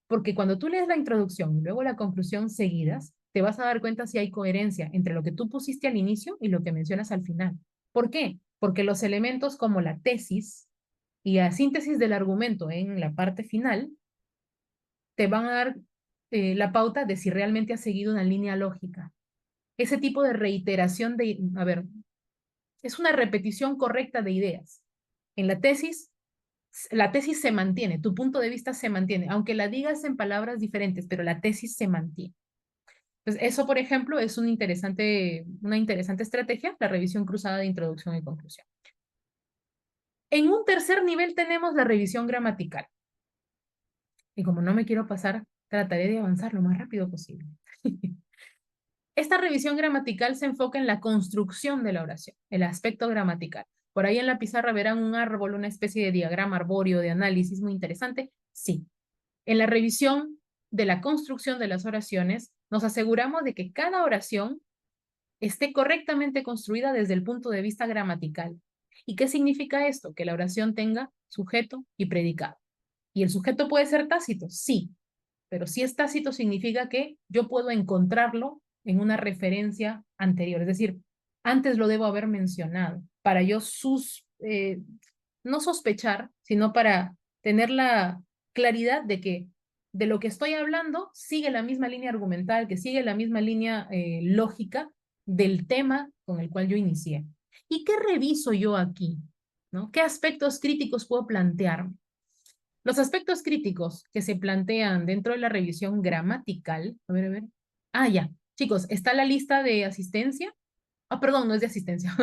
Porque cuando tú lees la introducción y luego la conclusión seguidas, te vas a dar cuenta si hay coherencia entre lo que tú pusiste al inicio y lo que mencionas al final. ¿Por qué? Porque los elementos como la tesis y la síntesis del argumento en la parte final te van a dar la pauta de si realmente has seguido una línea lógica. Ese tipo de reiteración es una repetición correcta de ideas. En la tesis se mantiene, tu punto de vista se mantiene, aunque la digas en palabras diferentes, pero la tesis se mantiene. Entonces, eso, por ejemplo, es una interesante estrategia, la revisión cruzada de introducción y conclusión. En un tercer nivel tenemos la revisión gramatical. Y como no me quiero pasar, trataré de avanzar lo más rápido posible. Esta revisión gramatical se enfoca en la construcción de la oración, el aspecto gramatical. Por ahí en la pizarra verán un árbol, una especie de diagrama arbóreo de análisis muy interesante. Sí. En la revisión de la construcción de las oraciones, nos aseguramos de que cada oración esté correctamente construida desde el punto de vista gramatical. ¿Y qué significa esto? Que la oración tenga sujeto y predicado. ¿Y el sujeto puede ser tácito? Sí, pero si es tácito significa que yo puedo encontrarlo en una referencia anterior, es decir, antes lo debo haber mencionado, para yo no sospechar, sino para tener la claridad de que de lo que estoy hablando sigue la misma línea argumental, que sigue la misma línea lógica del tema con el cual yo inicié. ¿Y qué reviso yo aquí? ¿No? ¿Qué aspectos críticos puedo plantearme? Los aspectos críticos que se plantean dentro de la revisión gramatical, a ver. Ah, ya. Chicos, está la lista de asistencia. Ah, perdón, no es de asistencia.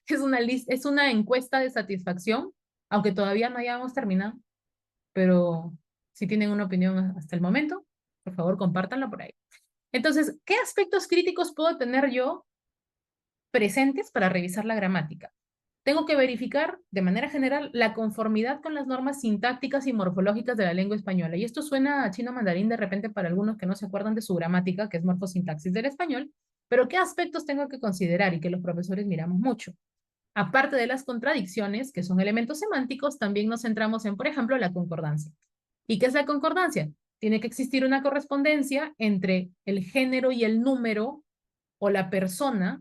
Es una encuesta de satisfacción, aunque todavía no hayamos terminado, pero si tienen una opinión hasta el momento, por favor, compártanla por ahí. Entonces, ¿qué aspectos críticos puedo tener yo presentes para revisar la gramática? Tengo que verificar, de manera general, la conformidad con las normas sintácticas y morfológicas de la lengua española. Y esto suena a chino mandarín de repente para algunos que no se acuerdan de su gramática, que es morfosintaxis del español, pero ¿qué aspectos tengo que considerar y que los profesores miramos mucho? Aparte de las contradicciones, que son elementos semánticos, también nos centramos en, por ejemplo, la concordancia. ¿Y qué es la concordancia? Tiene que existir una correspondencia entre el género y el número o la persona,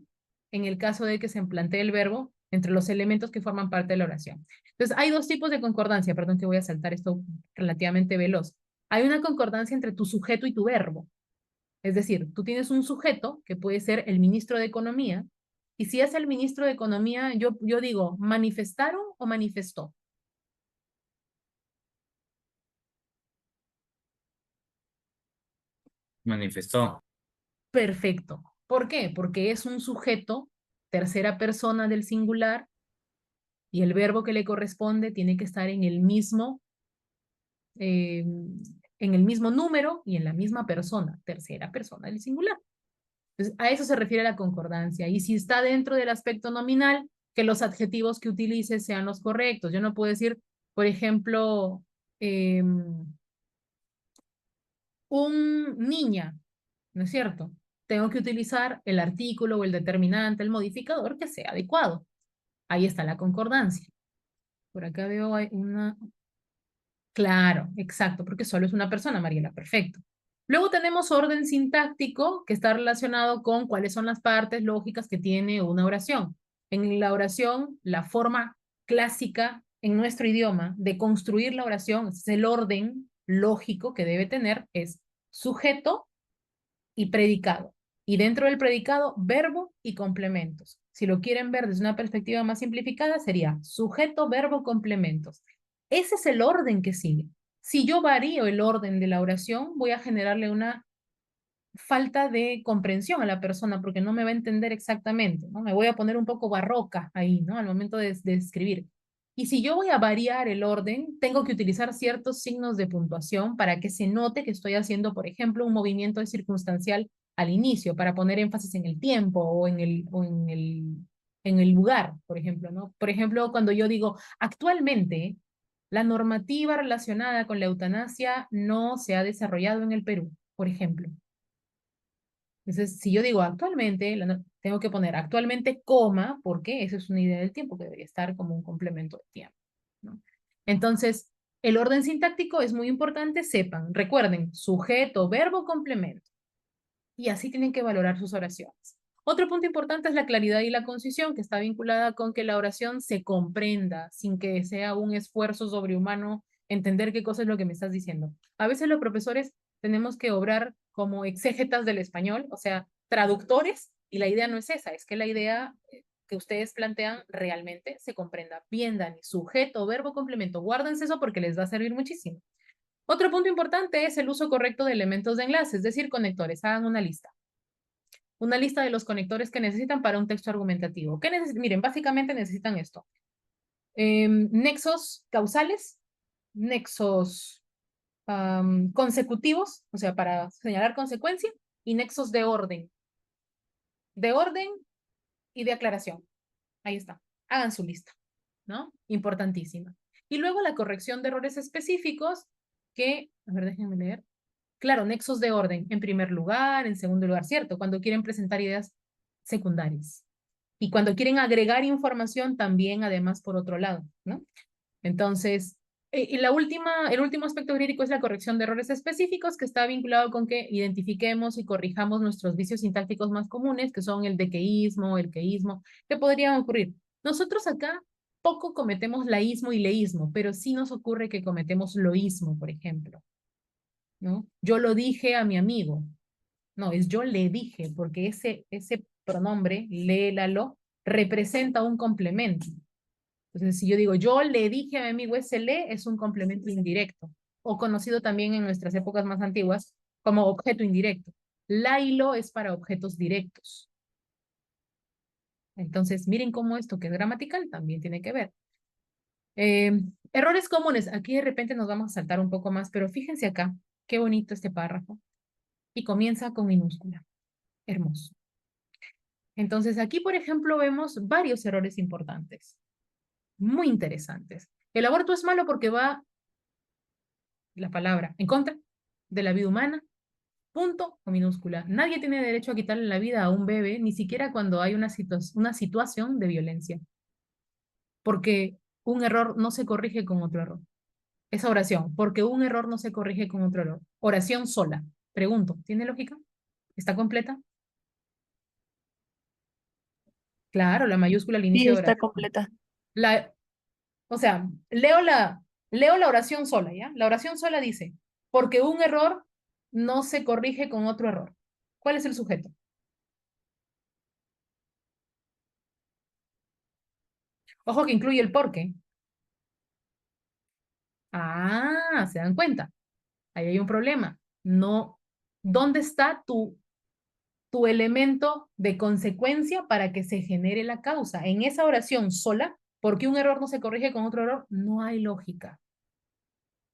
en el caso de que se plantee el verbo, entre los elementos que forman parte de la oración. Entonces, hay dos tipos de concordancia, perdón que voy a saltar esto relativamente veloz. Hay una concordancia entre tu sujeto y tu verbo. Es decir, tú tienes un sujeto que puede ser el ministro de Economía, y si es el ministro de Economía, yo digo, ¿manifestaron o manifestó? Manifestó. Perfecto. ¿Por qué? Porque es un sujeto, tercera persona del singular, y el verbo que le corresponde tiene que estar eh, en el mismo número y en la misma persona, tercera persona del singular. Entonces, a eso se refiere la concordancia. Y si está dentro del aspecto nominal, que los adjetivos que utilice sean los correctos. Yo no puedo decir, por ejemplo, un niña, ¿no es cierto? Tengo que utilizar el artículo o el determinante, el modificador que sea adecuado. Ahí está la concordancia. Por acá veo hay una... Claro, exacto, porque solo es una persona, Mariela, perfecto. Luego tenemos orden sintáctico, que está relacionado con cuáles son las partes lógicas que tiene una oración. En la oración, la forma clásica en nuestro idioma de construir la oración, es el orden lógico que debe tener, es sujeto y predicado. Y dentro del predicado, verbo y complementos. Si lo quieren ver desde una perspectiva más simplificada, sería sujeto, verbo, complementos. Ese es el orden que sigue. Si yo varío el orden de la oración, voy a generarle una falta de comprensión a la persona porque no me va a entender exactamente, ¿no? Me voy a poner un poco barroca ahí, ¿no? Al momento de escribir. Y si yo voy a variar el orden, tengo que utilizar ciertos signos de puntuación para que se note que estoy haciendo, por ejemplo, un movimiento circunstancial al inicio, para poner énfasis en el tiempo o en el lugar, por ejemplo, ¿no? Por ejemplo, cuando yo digo, actualmente, la normativa relacionada con la eutanasia no se ha desarrollado en el Perú, por ejemplo. Entonces, si yo digo actualmente, tengo que poner actualmente coma, porque eso es una idea del tiempo que debería estar como un complemento de tiempo, ¿no? Entonces, el orden sintáctico es muy importante, sepan, recuerden, sujeto, verbo, complemento. Y así tienen que valorar sus oraciones. Otro punto importante es la claridad y la concisión, que está vinculada con que la oración se comprenda sin que sea un esfuerzo sobrehumano entender qué cosa es lo que me estás diciendo. A veces los profesores tenemos que obrar como exégetas del español, o sea, traductores, y la idea no es esa, es que la idea que ustedes plantean realmente se comprenda. Bien, Dani, sujeto, verbo, complemento, guárdense eso porque les va a servir muchísimo. Otro punto importante es el uso correcto de elementos de enlace, es decir, conectores. Hagan una lista. Una lista de los conectores que necesitan para un texto argumentativo. Miren, básicamente necesitan esto. Nexos causales, nexos consecutivos, o sea, para señalar consecuencia, y nexos de orden. De orden y de aclaración. Ahí está. Hagan su lista, ¿no? Importantísima. Y luego la corrección de errores específicos que, a ver, déjenme leer. Claro, nexos de orden, en primer lugar, en segundo lugar, ¿cierto? Cuando quieren presentar ideas secundarias. Y cuando quieren agregar información también, además, por otro lado, ¿no? Entonces, el último aspecto crítico es la corrección de errores específicos, que está vinculado con que identifiquemos y corrijamos nuestros vicios sintácticos más comunes, que son el dequeísmo, el queísmo, que podrían ocurrir. Nosotros acá poco cometemos laísmo y leísmo, pero sí nos ocurre que cometemos loísmo, por ejemplo, ¿no? Yo lo dije a mi amigo. No, es yo le dije, porque ese pronombre, léelalo, representa un complemento. Entonces, si yo digo, yo le dije a mi amigo, ese le es un complemento indirecto, o conocido también en nuestras épocas más antiguas como objeto indirecto. La y lo es para objetos directos. Entonces, miren cómo esto que es gramatical también tiene que ver. Errores comunes. Aquí de repente nos vamos a saltar un poco más, pero fíjense acá, qué bonito este párrafo. Y comienza con minúscula. Hermoso. Entonces, aquí, por ejemplo, vemos varios errores importantes, muy interesantes. El aborto es malo porque va, la palabra, en contra de la vida humana, punto o minúscula. Nadie tiene derecho a quitarle la vida a un bebé, ni siquiera cuando hay una situación de violencia, porque un error no se corrige con otro error. Esa oración, porque un error no se corrige con otro error. Oración sola. Pregunto, ¿tiene lógica? ¿Está completa? Claro, la mayúscula al Sí, inicio de está oración. completa. La, o sea, leo la oración sola, ¿ya? La oración sola dice, porque un error no se corrige con otro error. ¿Cuál es el sujeto? Ojo que incluye el porque. Ah, ¿se dan cuenta? Ahí hay un problema. No, ¿dónde está tu elemento de consecuencia para que se genere la causa? En esa oración sola, porque un error no se corrige con otro error, no hay lógica.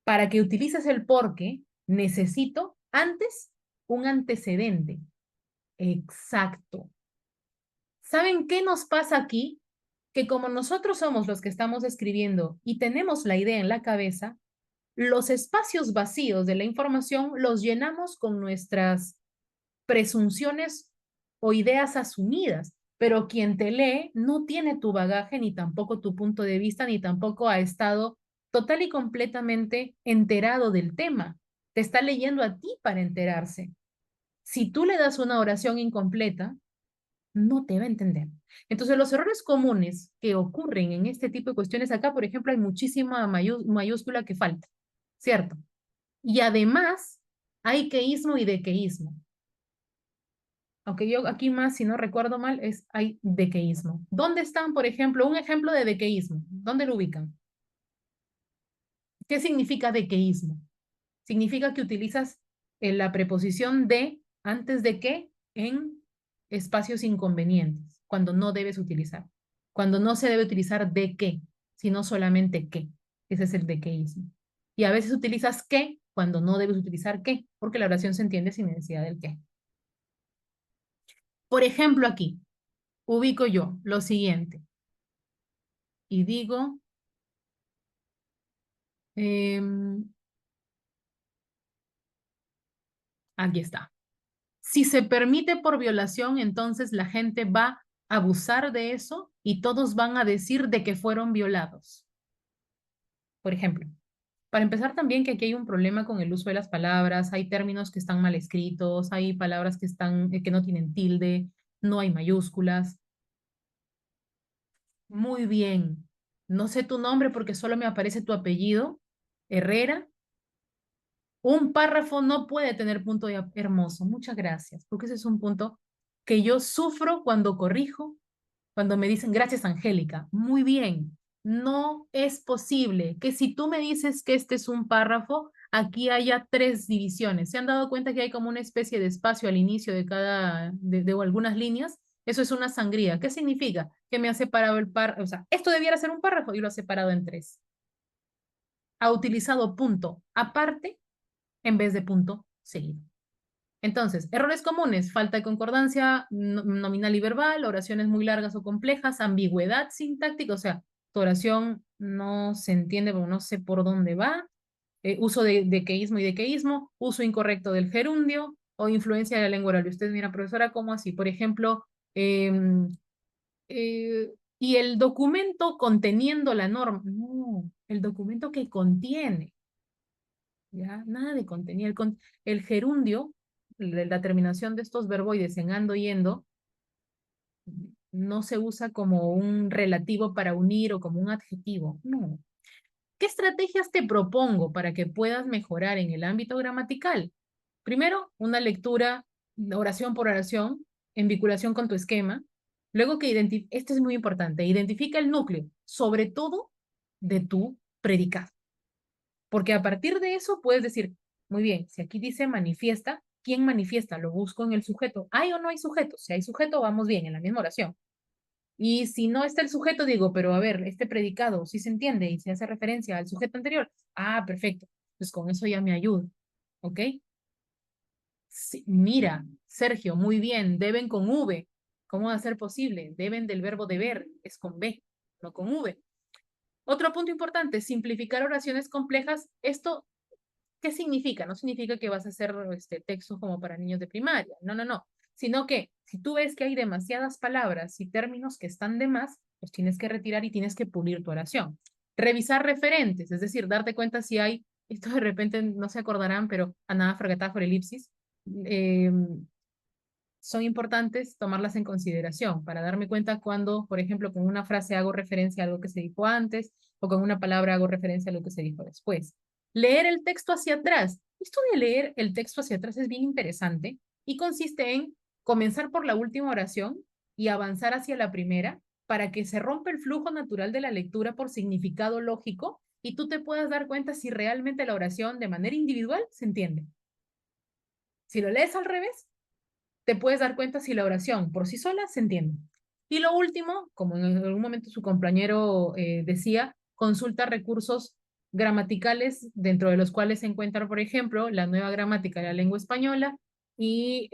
Para que utilices el porque, necesito antes un antecedente. Exacto. ¿Saben qué nos pasa aquí? Que como nosotros somos los que estamos escribiendo y tenemos la idea en la cabeza, los espacios vacíos de la información los llenamos con nuestras presunciones o ideas asumidas, pero quien te lee no tiene tu bagaje, ni tampoco tu punto de vista, ni tampoco ha estado total y completamente enterado del tema. Te está leyendo a ti para enterarse. Si tú le das una oración incompleta, no te va a entender. Entonces, los errores comunes que ocurren en este tipo de cuestiones, acá, por ejemplo, hay muchísima mayúscula que falta, ¿cierto? Y además, hay queísmo y dequeísmo. Aunque yo aquí más, si no recuerdo mal, hay dequeísmo. ¿Dónde están, por ejemplo, un ejemplo de dequeísmo? ¿Dónde lo ubican? ¿Qué significa dequeísmo? Significa que utilizas la preposición de antes de que en espacios inconvenientes, cuando no debes utilizar. Cuando no se debe utilizar de qué, sino solamente que. Ese es el dequeísmo. Y a veces utilizas que cuando no debes utilizar que, porque la oración se entiende sin necesidad del que. Por ejemplo, aquí, ubico yo lo siguiente y digo, aquí está. Si se permite por violación, entonces la gente va a abusar de eso y todos van a decir de que fueron violados. Por ejemplo, para empezar también que aquí hay un problema con el uso de las palabras, hay términos que están mal escritos, hay palabras que no tienen tilde, no hay mayúsculas. Muy bien. No sé tu nombre porque solo me aparece tu apellido, Herrera. Un párrafo no puede tener punto de hermoso. Muchas gracias, porque ese es un punto que yo sufro cuando corrijo, cuando me dicen gracias, Angélica. Muy bien. No es posible que si tú me dices que este es un párrafo, aquí haya 3 divisiones. ¿Se han dado cuenta que hay como una especie de espacio al inicio de de algunas líneas? Eso es una sangría. ¿Qué significa? Que me ha separado el párrafo. O sea, esto debiera ser un párrafo y lo ha separado en 3. Ha utilizado punto aparte en vez de punto seguido. Entonces, errores comunes, falta de concordancia nominal y verbal, oraciones muy largas o complejas, ambigüedad sintáctica, o sea, tu oración no se entiende porque no sé por dónde va, uso de dequeísmo y dequeísmo, uso incorrecto del gerundio o influencia de la lengua oral. Y usted mira, profesora, ¿cómo así? Por ejemplo, y el documento conteniendo la norma. No, el documento que contiene. ¿Ya? Nada de contenido. El gerundio, la terminación de estos verboides en ando, yendo, no se usa como un relativo para unir o como un adjetivo. No. ¿Qué estrategias te propongo para que puedas mejorar en el ámbito gramatical? Primero, una lectura oración por oración, en vinculación con tu esquema. Luego que esto es muy importante, identifica el núcleo, sobre todo de tu predicado. Porque a partir de eso puedes decir, muy bien, si aquí dice manifiesta, ¿quién manifiesta? Lo busco en el sujeto. ¿Hay o no hay sujeto? Si hay sujeto, vamos bien, en la misma oración. Y si no está el sujeto, digo, pero a ver, este predicado sí se entiende y se hace referencia al sujeto anterior. Ah, perfecto. Pues con eso ya me ayuda. ¿Ok? Sí, mira, Sergio, muy bien, deben con V. ¿Cómo va a ser posible? Deben del verbo deber, es con B, no con V. Otro punto importante, simplificar oraciones complejas. Esto, ¿qué significa? No significa que vas a hacer textos como para niños de primaria. No, no, no. Sino que si tú ves que hay demasiadas palabras y términos que están de más, los tienes que retirar y tienes que pulir tu oración. Revisar referentes, es decir, darte cuenta si hay, esto de repente no se acordarán, pero anada, fracatáfora, elipsis, son importantes tomarlas en consideración para darme cuenta cuando, por ejemplo, con una frase hago referencia a algo que se dijo antes o con una palabra hago referencia a lo que se dijo después. Leer el texto hacia atrás. Esto de leer el texto hacia atrás es bien interesante y consiste en comenzar por la última oración y avanzar hacia la primera para que se rompa el flujo natural de la lectura por significado lógico y tú te puedas dar cuenta si realmente la oración de manera individual se entiende. Si lo lees al revés, te puedes dar cuenta si la oración por sí sola se entiende. Y lo último, como en algún momento su compañero decía, consulta recursos gramaticales, dentro de los cuales se encuentra, por ejemplo, la nueva gramática de la lengua española y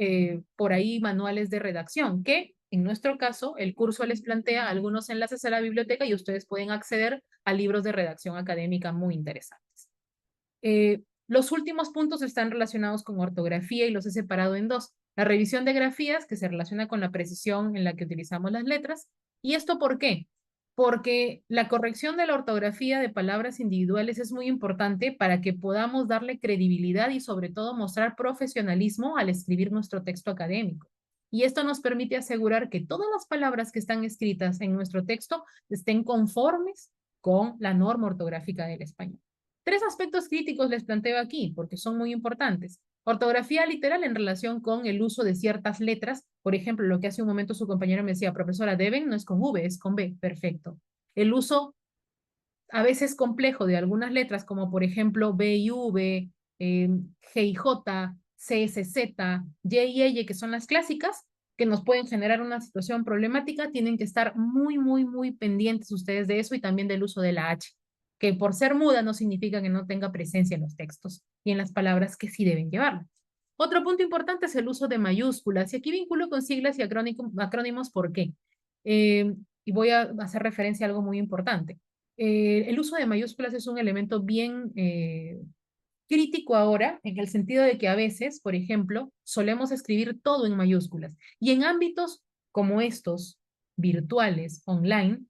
por ahí manuales de redacción, que en nuestro caso el curso les plantea algunos enlaces a la biblioteca y ustedes pueden acceder a libros de redacción académica muy interesantes. Los últimos puntos están relacionados con ortografía y los he separado en dos. La revisión de grafías, que se relaciona con la precisión en la que utilizamos las letras. ¿Y esto por qué? Porque la corrección de la ortografía de palabras individuales es muy importante para que podamos darle credibilidad y sobre todo mostrar profesionalismo al escribir nuestro texto académico. Y esto nos permite asegurar que todas las palabras que están escritas en nuestro texto estén conformes con la norma ortográfica del español. Tres aspectos críticos les planteo aquí, porque son muy importantes. Ortografía literal en relación con el uso de ciertas letras. Por ejemplo, lo que hace un momento su compañero me decía, profesora, deben no es con V, es con B. Perfecto. El uso a veces complejo de algunas letras, como por ejemplo B y V, G y J, C, S, Z, Y y L, que son las clásicas, que nos pueden generar una situación problemática, tienen que estar muy, muy, muy pendientes ustedes de eso y también del uso de la H, que por ser muda no significa que no tenga presencia en los textos y en las palabras que sí deben llevarla. Otro punto importante es el uso de mayúsculas, y aquí vinculo con siglas y acrónimos, ¿por qué? Y voy a hacer referencia a algo muy importante. El uso de mayúsculas es un elemento bien crítico ahora, en el sentido de que a veces, por ejemplo, solemos escribir todo en mayúsculas. Y en ámbitos como estos, virtuales, online,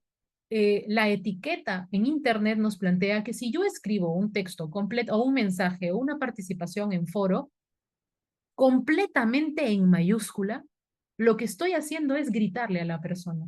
la etiqueta en Internet nos plantea que si yo escribo un texto completo o un mensaje o una participación en foro completamente en mayúscula, lo que estoy haciendo es gritarle a la persona.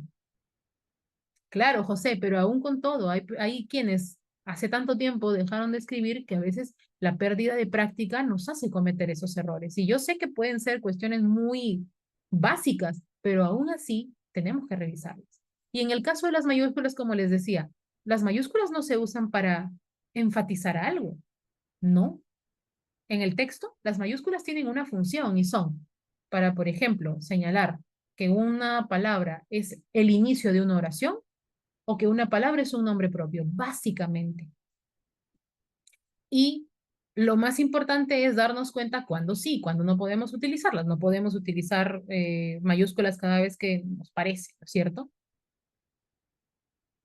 Claro, José, pero aún con todo, hay quienes hace tanto tiempo dejaron de escribir que a veces la pérdida de práctica nos hace cometer esos errores. Y yo sé que pueden ser cuestiones muy básicas, pero aún así tenemos que revisarlas. Y en el caso de las mayúsculas, como les decía, las mayúsculas no se usan para enfatizar algo, no. En el texto, las mayúsculas tienen una función y son para, por ejemplo, señalar que una palabra es el inicio de una oración o que una palabra es un nombre propio, básicamente. Y lo más importante es darnos cuenta cuando sí, cuando no podemos utilizarlas. No podemos utilizar mayúsculas cada vez que nos parece, ¿no es cierto?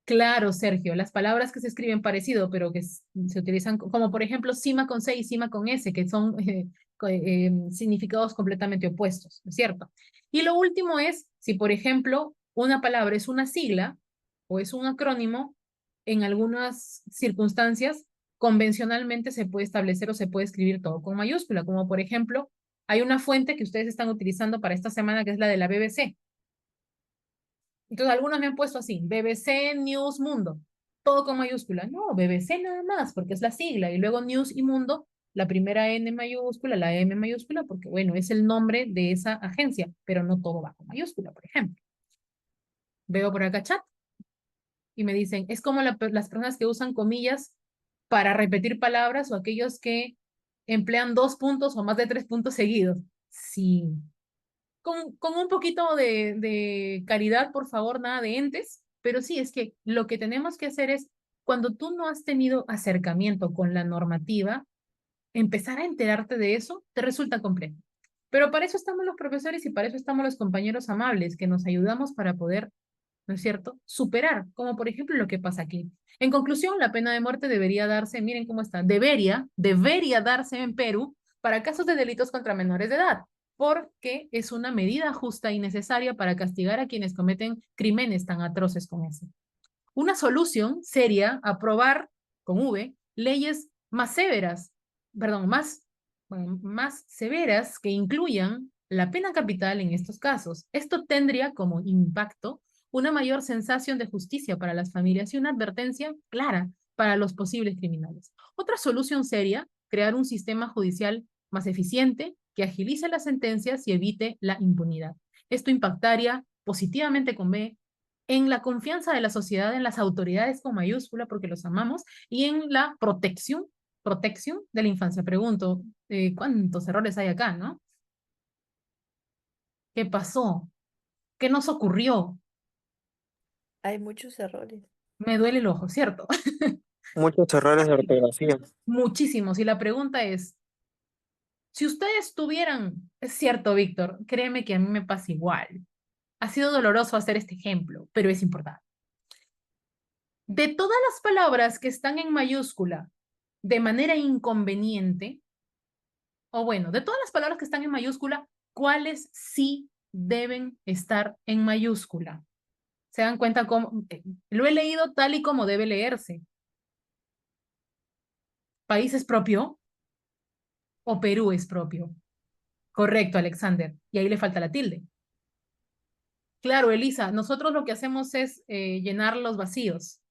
Claro, Sergio, las palabras que se escriben parecido, pero que se utilizan como por ejemplo cima con C y cima con S, que son significados completamente opuestos, ¿no es cierto? Y lo último es, si por ejemplo una palabra es una sigla o es un acrónimo, en algunas circunstancias convencionalmente se puede establecer o se puede escribir todo con mayúscula, como por ejemplo, hay una fuente que ustedes están utilizando para esta semana que es la de la BBC. Entonces algunos me han puesto así, BBC News Mundo, todo con mayúscula. No, BBC nada más, porque es la sigla. Y luego News y Mundo, la primera N mayúscula, la M mayúscula, porque bueno, es el nombre de esa agencia, pero no todo va con mayúscula, por ejemplo. Veo por acá chat y me dicen, es como las personas que usan comillas para repetir palabras o aquellos que emplean 2 puntos o más de 3 puntos seguidos. Sí. Con un poquito de caridad, por favor, nada de entes, pero sí, es que lo que tenemos que hacer es, cuando tú no has tenido acercamiento con la normativa, empezar a enterarte de eso te resulta complejo. Pero para eso estamos los profesores y para eso estamos los compañeros amables que nos ayudamos para poder, ¿no es cierto?, superar, como por ejemplo lo que pasa aquí. En conclusión, la pena de muerte debería darse, miren cómo está, debería darse en Perú para casos de delitos contra menores de edad, porque es una medida justa y necesaria para castigar a quienes cometen crímenes tan atroces como ese. Una solución sería aprobar, con V, leyes más severas, perdón, más severas que incluyan la pena capital en estos casos. Esto tendría como impacto una mayor sensación de justicia para las familias y una advertencia clara para los posibles criminales. Otra solución sería crear un sistema judicial más eficiente que agilice las sentencias y evite la impunidad. Esto impactaría positivamente con B en la confianza de la sociedad en las autoridades con mayúscula porque los amamos y en la protección de la infancia. Pregunto, ¿cuántos errores hay acá, no? ¿Qué pasó? ¿Qué nos ocurrió? Hay muchos errores. Me duele el ojo, ¿cierto? Muchos errores de ortografía. Muchísimos. Y la pregunta es, si ustedes tuvieran, es cierto, Víctor, créeme que a mí me pasa igual. Ha sido doloroso hacer este ejemplo, pero es importante. De todas las palabras que están en mayúscula de manera inconveniente, o bueno, de todas las palabras que están en mayúscula, ¿cuáles sí deben estar en mayúscula? ¿Se dan cuenta cómo? Lo he leído tal y como debe leerse. ¿País es propio o Perú es propio? Correcto, Alexander. Y ahí le falta la tilde. Claro, Elisa, nosotros lo que hacemos es llenar los vacíos.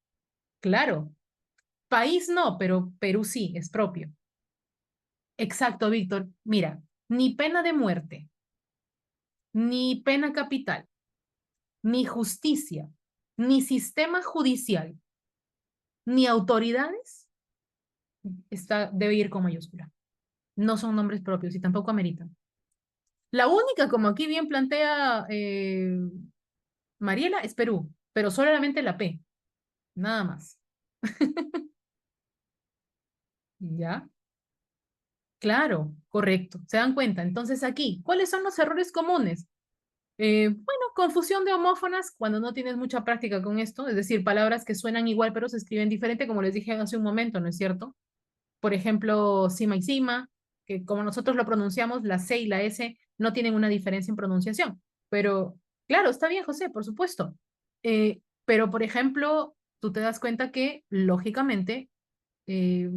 Claro. País no, pero Perú sí, es propio. Exacto, Víctor. Mira, ni pena de muerte, ni pena capital, ni justicia, ni sistema judicial, ni autoridades debe ir con mayúscula. No son nombres propios y tampoco ameritan. La única, como aquí bien plantea Mariela, es Perú, pero solamente la P, nada más. ¿Ya? Claro, correcto. ¿Se dan cuenta? Entonces aquí, ¿cuáles son los errores comunes? Bueno, confusión de homófonas cuando no tienes mucha práctica con esto, es decir, palabras que suenan igual pero se escriben diferente, como les dije hace un momento, ¿no es cierto? Por ejemplo, cima y cima, que como nosotros lo pronunciamos, la C y la S no tienen una diferencia en pronunciación. Pero, claro, está bien, José, por supuesto. Pero, por ejemplo, tú te das cuenta que, lógicamente, eh,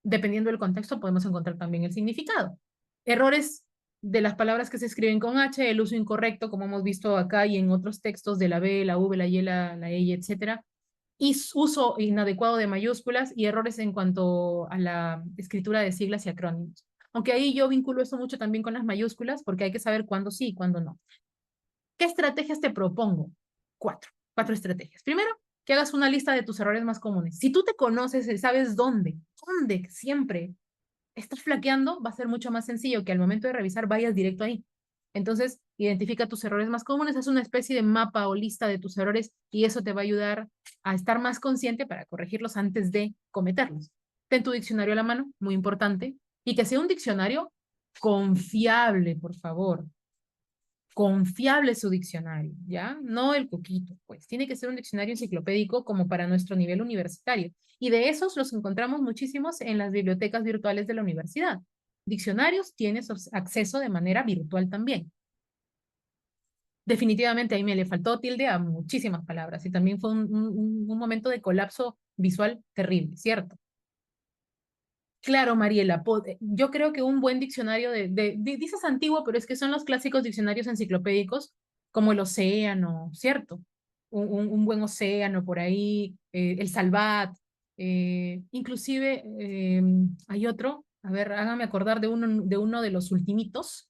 dependiendo del contexto, podemos encontrar también el significado. Errores de las palabras que se escriben con H, el uso incorrecto, como hemos visto acá y en otros textos de la B, la V, la Y, la E, etcétera, y uso inadecuado de mayúsculas y errores en cuanto a la escritura de siglas y acrónimos. Aunque ahí yo vinculo eso mucho también con las mayúsculas porque hay que saber cuándo sí y cuándo no. ¿Qué estrategias te propongo? Cuatro estrategias. Primero, que hagas una lista de tus errores más comunes. Si tú te conoces y sabes dónde siempre estás flaqueando, va a ser mucho más sencillo que al momento de revisar vayas directo ahí. Entonces, identifica tus errores más comunes, haz una especie de mapa o lista de tus errores y eso te va a ayudar a estar más consciente para corregirlos antes de cometerlos. Ten tu diccionario a la mano, muy importante, y que sea un diccionario confiable, por favor. Confiable su diccionario, ¿ya? No el coquito, pues. Tiene que ser un diccionario enciclopédico como para nuestro nivel universitario. Y de esos los encontramos muchísimos en las bibliotecas virtuales de la universidad. Diccionarios tienes acceso de manera virtual también. Definitivamente ahí me le faltó tilde a muchísimas palabras y también fue un momento de colapso visual terrible, ¿cierto? Claro, Mariela, yo creo que un buen diccionario dices antiguo, pero es que son los clásicos diccionarios enciclopédicos como el océano, ¿cierto? Un buen océano por ahí, el Salvat, inclusive hay otro, a ver, hágame acordar de uno de los ultimitos.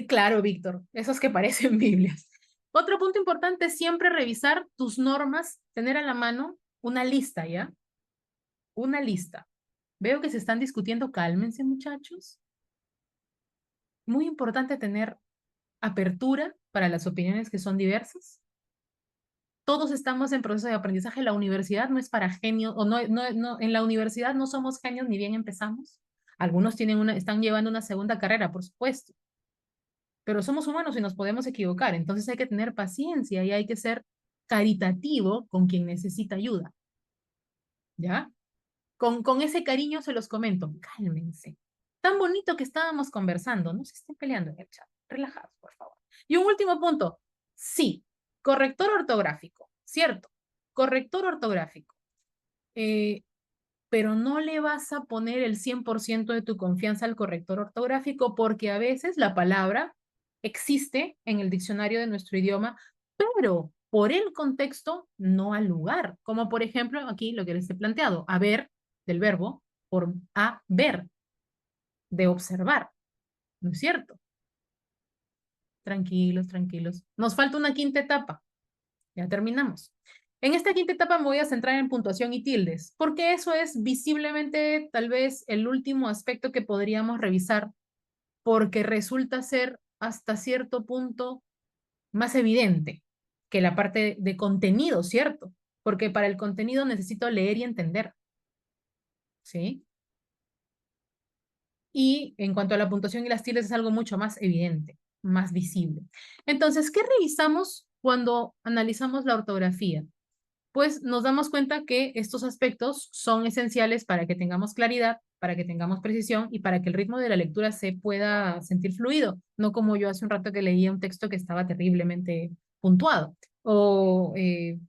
Claro, Víctor, esos que parecen Biblias. Otro punto importante es siempre revisar tus normas, tener a la mano una lista, ¿ya? Una lista. Veo que se están discutiendo, cálmense, muchachos. Muy importante tener apertura para las opiniones que son diversas. Todos estamos en proceso de aprendizaje. La universidad no es para genios, o en la universidad no somos genios ni bien empezamos. Algunos están llevando una segunda carrera, por supuesto. Pero somos humanos y nos podemos equivocar. Entonces hay que tener paciencia y hay que ser caritativo con quien necesita ayuda. ¿Ya? Con ese cariño se los comento. Cálmense. Tan bonito que estábamos conversando. No se estén peleando en el chat. Relajados, por favor. Y un último punto. Sí, corrector ortográfico. Cierto. Corrector ortográfico. Pero no le vas a poner el 100% de tu confianza al corrector ortográfico porque a veces la palabra existe en el diccionario de nuestro idioma, pero por el contexto no al lugar. Como por ejemplo aquí lo que les he planteado, haber del verbo por haber, de observar, ¿no es cierto? Tranquilos, tranquilos. Nos falta una quinta etapa. Ya terminamos. En esta quinta etapa me voy a centrar en puntuación y tildes, porque eso es visiblemente tal vez el último aspecto que podríamos revisar, porque resulta ser hasta cierto punto más evidente que la parte de contenido, ¿cierto? Porque para el contenido necesito leer y entender, ¿sí? Y en cuanto a la puntuación y las tildes es algo mucho más evidente, más visible. Entonces, ¿qué revisamos cuando analizamos la ortografía? Pues nos damos cuenta que estos aspectos son esenciales para que tengamos claridad, para que tengamos precisión y para que el ritmo de la lectura se pueda sentir fluido, no como yo hace un rato que leía un texto que estaba terriblemente puntuado o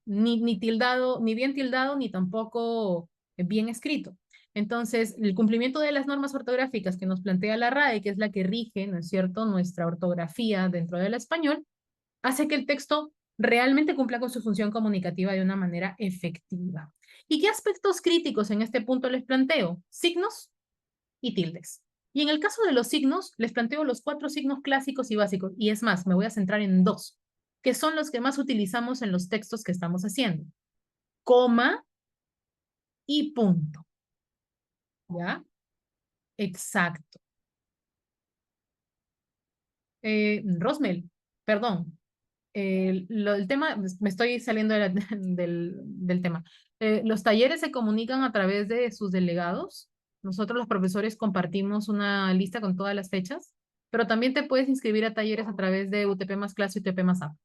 ni tildado, ni bien tildado, ni tampoco bien escrito. Entonces, el cumplimiento de las normas ortográficas que nos plantea la RAE, que es la que rige, ¿no es cierto?, nuestra ortografía dentro del español, hace que el texto realmente cumpla con su función comunicativa de una manera efectiva. ¿Y qué aspectos críticos en este punto les planteo? Signos y tildes. Y en el caso de los signos, les planteo los 4 signos clásicos y básicos. Y es más, me voy a centrar en 2, que son los que más utilizamos en los textos que estamos haciendo. Coma y punto. ¿Ya? Exacto. Rosmel, perdón, el tema, me estoy saliendo del tema. Los talleres se comunican a través de sus delegados. Nosotros los profesores compartimos una lista con todas las fechas, pero también te puedes inscribir a talleres a través de UTP más clase y UTP más app.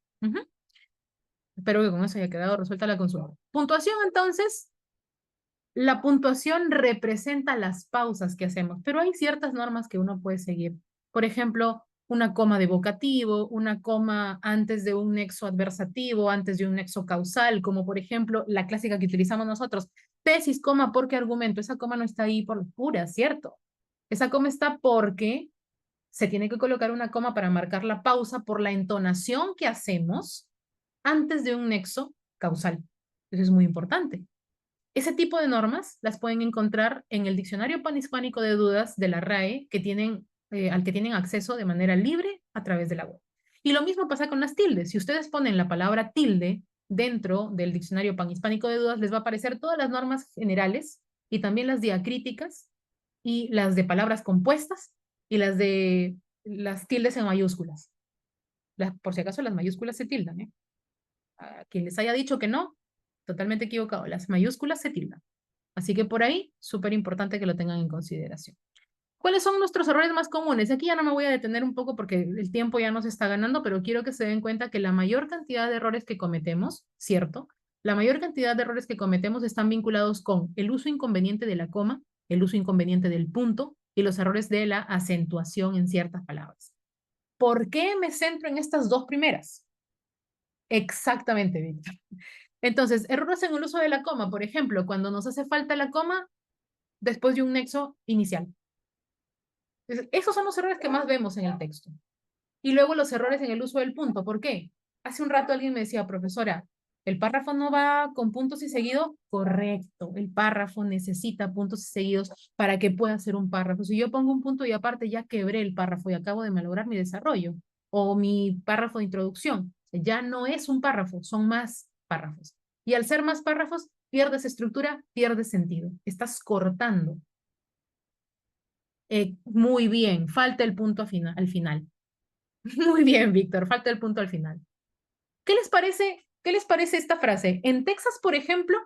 Espero que con eso haya quedado resuelta la consulta. Puntuación, entonces. La puntuación representa las pausas que hacemos, pero hay ciertas normas que uno puede seguir. Por ejemplo, una coma de vocativo, una coma antes de un nexo adversativo, antes de un nexo causal, como por ejemplo la clásica que utilizamos nosotros, tesis, coma, porque argumento. Esa coma no está ahí por pura, ¿cierto? Esa coma está porque se tiene que colocar una coma para marcar la pausa por la entonación que hacemos antes de un nexo causal. Eso es muy importante. Ese tipo de normas las pueden encontrar en el Diccionario Panhispánico de Dudas de la RAE, al que tienen acceso de manera libre a través de la web. Y lo mismo pasa con las tildes. Si ustedes ponen la palabra tilde dentro del Diccionario Panhispánico de Dudas, les va a aparecer todas las normas generales y también las diacríticas y las de palabras compuestas y las de las tildes en mayúsculas. Por si acaso las mayúsculas se tildan, ¿eh? A quien les haya dicho que no, totalmente equivocado. Las mayúsculas se tildan. Así que por ahí, súper importante que lo tengan en consideración. ¿Cuáles son nuestros errores más comunes? Aquí ya no me voy a detener un poco porque el tiempo ya nos está ganando, pero quiero que se den cuenta que la mayor cantidad de errores que cometemos, ¿cierto? La mayor cantidad de errores que cometemos están vinculados con el uso inconveniente de la coma, el uso inconveniente del punto y los errores de la acentuación en ciertas palabras. ¿Por qué me centro en estas 2 primeras? Exactamente, Víctor. Entonces, errores en el uso de la coma, por ejemplo, cuando nos hace falta la coma después de un nexo inicial. Entonces, esos son los errores que más vemos en el texto. Y luego los errores en el uso del punto. ¿Por qué? Hace un rato alguien me decía, profesora, ¿el párrafo no va con puntos y seguidos? Correcto, el párrafo necesita puntos y seguidos para que pueda ser un párrafo. Si yo pongo un punto y aparte, ya quebré el párrafo y acabo de malograr mi desarrollo o mi párrafo de introducción. Ya no es un párrafo, son más párrafos. Y al ser más párrafos, pierdes estructura, pierdes sentido. Estás cortando. Muy bien, falta el punto al final. Muy bien, Víctor, falta el punto al final. ¿Qué les parece? ¿Qué les parece esta frase? En Texas, por ejemplo,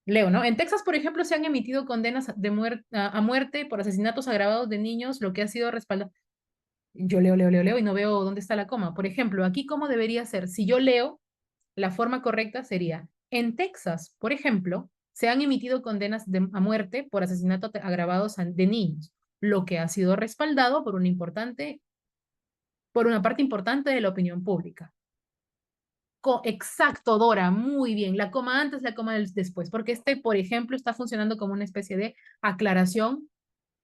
leo, ¿no? En Texas, por ejemplo, se han emitido condenas a muerte por asesinatos agravados de niños, lo que ha sido respaldado. Yo leo y no veo dónde está la coma. Por ejemplo, aquí, ¿cómo debería ser? Si yo leo, la forma correcta sería, en Texas, por ejemplo, se han emitido condenas a muerte por asesinatos agravados de niños, lo que ha sido respaldado por una parte importante de la opinión pública. Exacto, Dora, muy bien. La coma antes, la coma después, porque este, por ejemplo, está funcionando como una especie de aclaración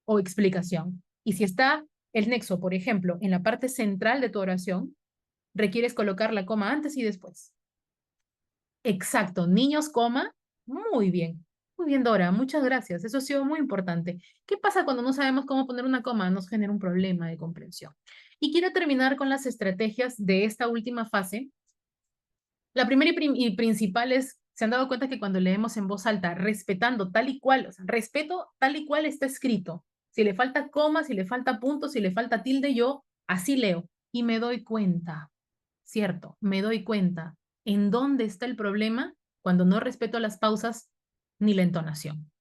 o explicación. Y si está el nexo, por ejemplo, en la parte central de tu oración, requieres colocar la coma antes y después. Exacto, niños, coma, muy bien. Muy bien, Dora, muchas gracias. Eso ha sido muy importante. ¿Qué pasa cuando no sabemos cómo poner una coma? Nos genera un problema de comprensión. Y quiero terminar con las estrategias de esta última fase. La primera y principal es, ¿se han dado cuenta que cuando leemos en voz alta, respetando tal y cual, o sea, respeto tal y cual está escrito? Si le falta coma, si le falta punto, si le falta tilde, yo así leo y me doy cuenta, ¿cierto? Me doy cuenta en dónde está el problema cuando no respeto las pausas ni la entonación.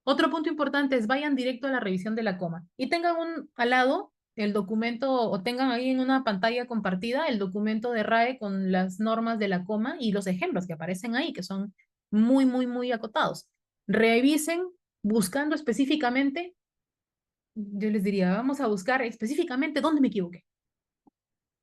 Otro punto importante es vayan directo a la revisión de la coma y tengan al lado el documento o tengan ahí en una pantalla compartida el documento de RAE con las normas de la coma y los ejemplos que aparecen ahí, que son muy, muy, muy acotados. Revisen buscando específicamente, yo les diría, vamos a buscar específicamente dónde me equivoqué.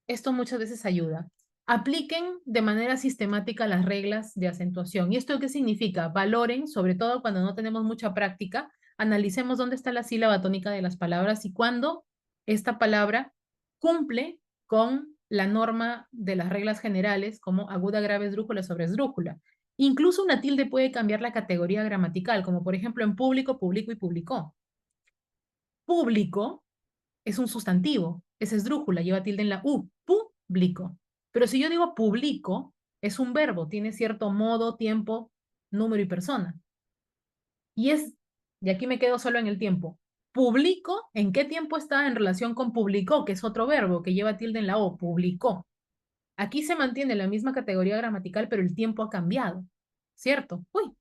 Esto muchas veces ayuda. Apliquen de manera sistemática las reglas de acentuación. ¿Y esto qué significa? Valoren, sobre todo cuando no tenemos mucha práctica, analicemos dónde está la sílaba tónica de las palabras y cuándo esta palabra cumple con la norma de las reglas generales como aguda, grave, esdrújula sobre esdrújula. Incluso una tilde puede cambiar la categoría gramatical, como por ejemplo en público, publicó y publicó. Público es un sustantivo, es esdrújula, lleva tilde en la U, público. Pero si yo digo publico, es un verbo, tiene cierto modo, tiempo, número y persona. Y aquí me quedo solo en el tiempo. Publico, ¿en qué tiempo está en relación con publicó, que es otro verbo que lleva tilde en la O, publicó? Aquí se mantiene la misma categoría gramatical, pero el tiempo ha cambiado, ¿cierto? Uy,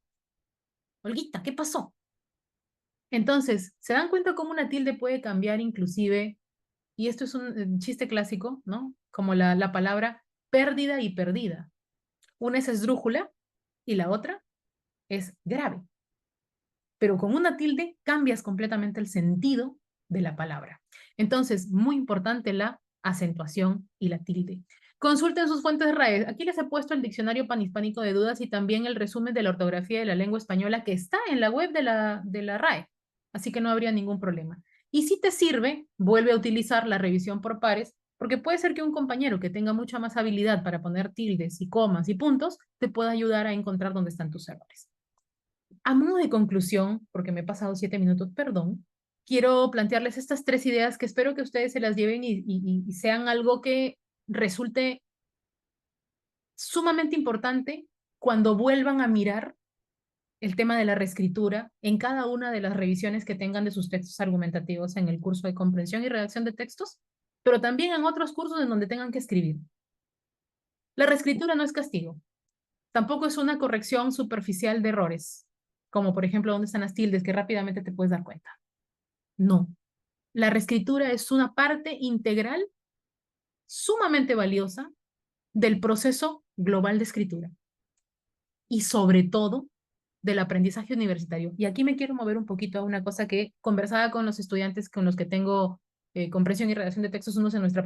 Olguita, ¿qué pasó? Entonces, ¿se dan cuenta cómo una tilde puede cambiar inclusive? Y esto es un chiste clásico, ¿no? Como la palabra pérdida y perdida. Una es esdrújula y la otra es grave. Pero con una tilde cambias completamente el sentido de la palabra. Entonces, muy importante la acentuación y la tilde. Consulten sus fuentes RAE. Aquí les he puesto el Diccionario Panhispánico de Dudas y también el resumen de la ortografía de la lengua española que está en la web de la RAE. Así que no habría ningún problema. Y si te sirve, vuelve a utilizar la revisión por pares, porque puede ser que un compañero que tenga mucha más habilidad para poner tildes y comas y puntos, te pueda ayudar a encontrar dónde están tus errores. A modo de conclusión, porque me he pasado 7 minutos, perdón, quiero plantearles estas 3 ideas que espero que ustedes se las lleven y sean algo que resulte sumamente importante cuando vuelvan a mirar el tema de la reescritura en cada una de las revisiones que tengan de sus textos argumentativos en el curso de comprensión y redacción de textos, pero también en otros cursos en donde tengan que escribir. La reescritura no es castigo, tampoco es una corrección superficial de errores, como por ejemplo dónde están las tildes que rápidamente te puedes dar cuenta. No, la reescritura es una parte integral sumamente valiosa del proceso global de escritura y sobre todo del aprendizaje universitario. Y aquí me quiero mover un poquito a una cosa que conversaba con los estudiantes con los que tengo comprensión y redacción de textos unos en nuestra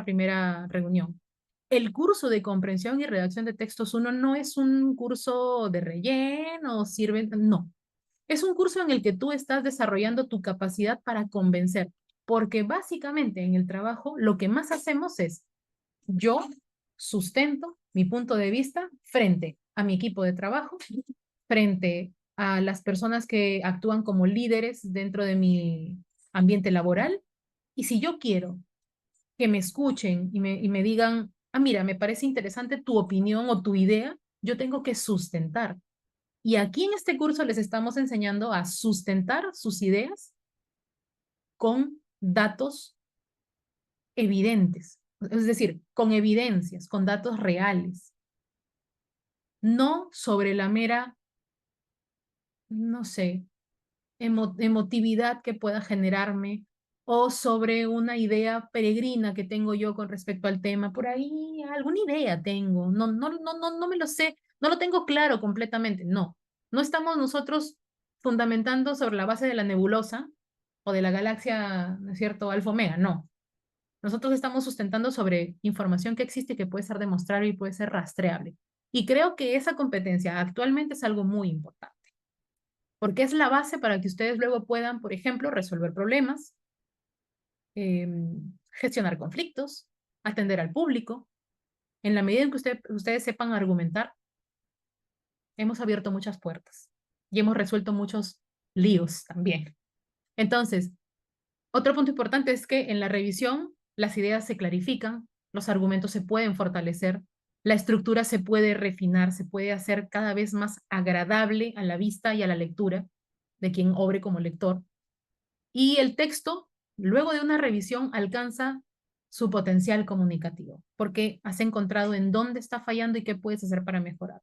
primera reunión. El curso de comprensión y redacción de textos 1 no es un curso de relleno, no. Es un curso en el que tú estás desarrollando tu capacidad para convencer porque básicamente en el trabajo lo que más hacemos es, yo sustento mi punto de vista frente a mi equipo de trabajo, frente a las personas que actúan como líderes dentro de mi ambiente laboral. Y si yo quiero que me escuchen y me digan, ah, mira, me parece interesante tu opinión o tu idea, yo tengo que sustentar. Y aquí en este curso les estamos enseñando a sustentar sus ideas con datos evidentes, es decir, con evidencias, con datos reales, no sobre la mera, no sé, emotividad que pueda generarme o sobre una idea peregrina que tengo yo con respecto al tema. Por ahí alguna idea tengo, no me lo sé, no lo tengo claro completamente. No, no estamos nosotros fundamentando sobre la base de la nebulosa o de la galaxia, ¿no es cierto?, Alfa Omega, no. Nosotros estamos sustentando sobre información que existe y que puede ser demostrable y puede ser rastreable. Y creo que esa competencia actualmente es algo muy importante porque es la base para que ustedes luego puedan, por ejemplo, resolver problemas, gestionar conflictos, atender al público. En la medida en que ustedes sepan argumentar, hemos abierto muchas puertas y hemos resuelto muchos líos también. Entonces, otro punto importante es que en la revisión las ideas se clarifican, los argumentos se pueden fortalecer, la estructura se puede refinar, se puede hacer cada vez más agradable a la vista y a la lectura de quien obre como lector. Y el texto, luego de una revisión, alcanza su potencial comunicativo, porque has encontrado en dónde está fallando y qué puedes hacer para mejorar.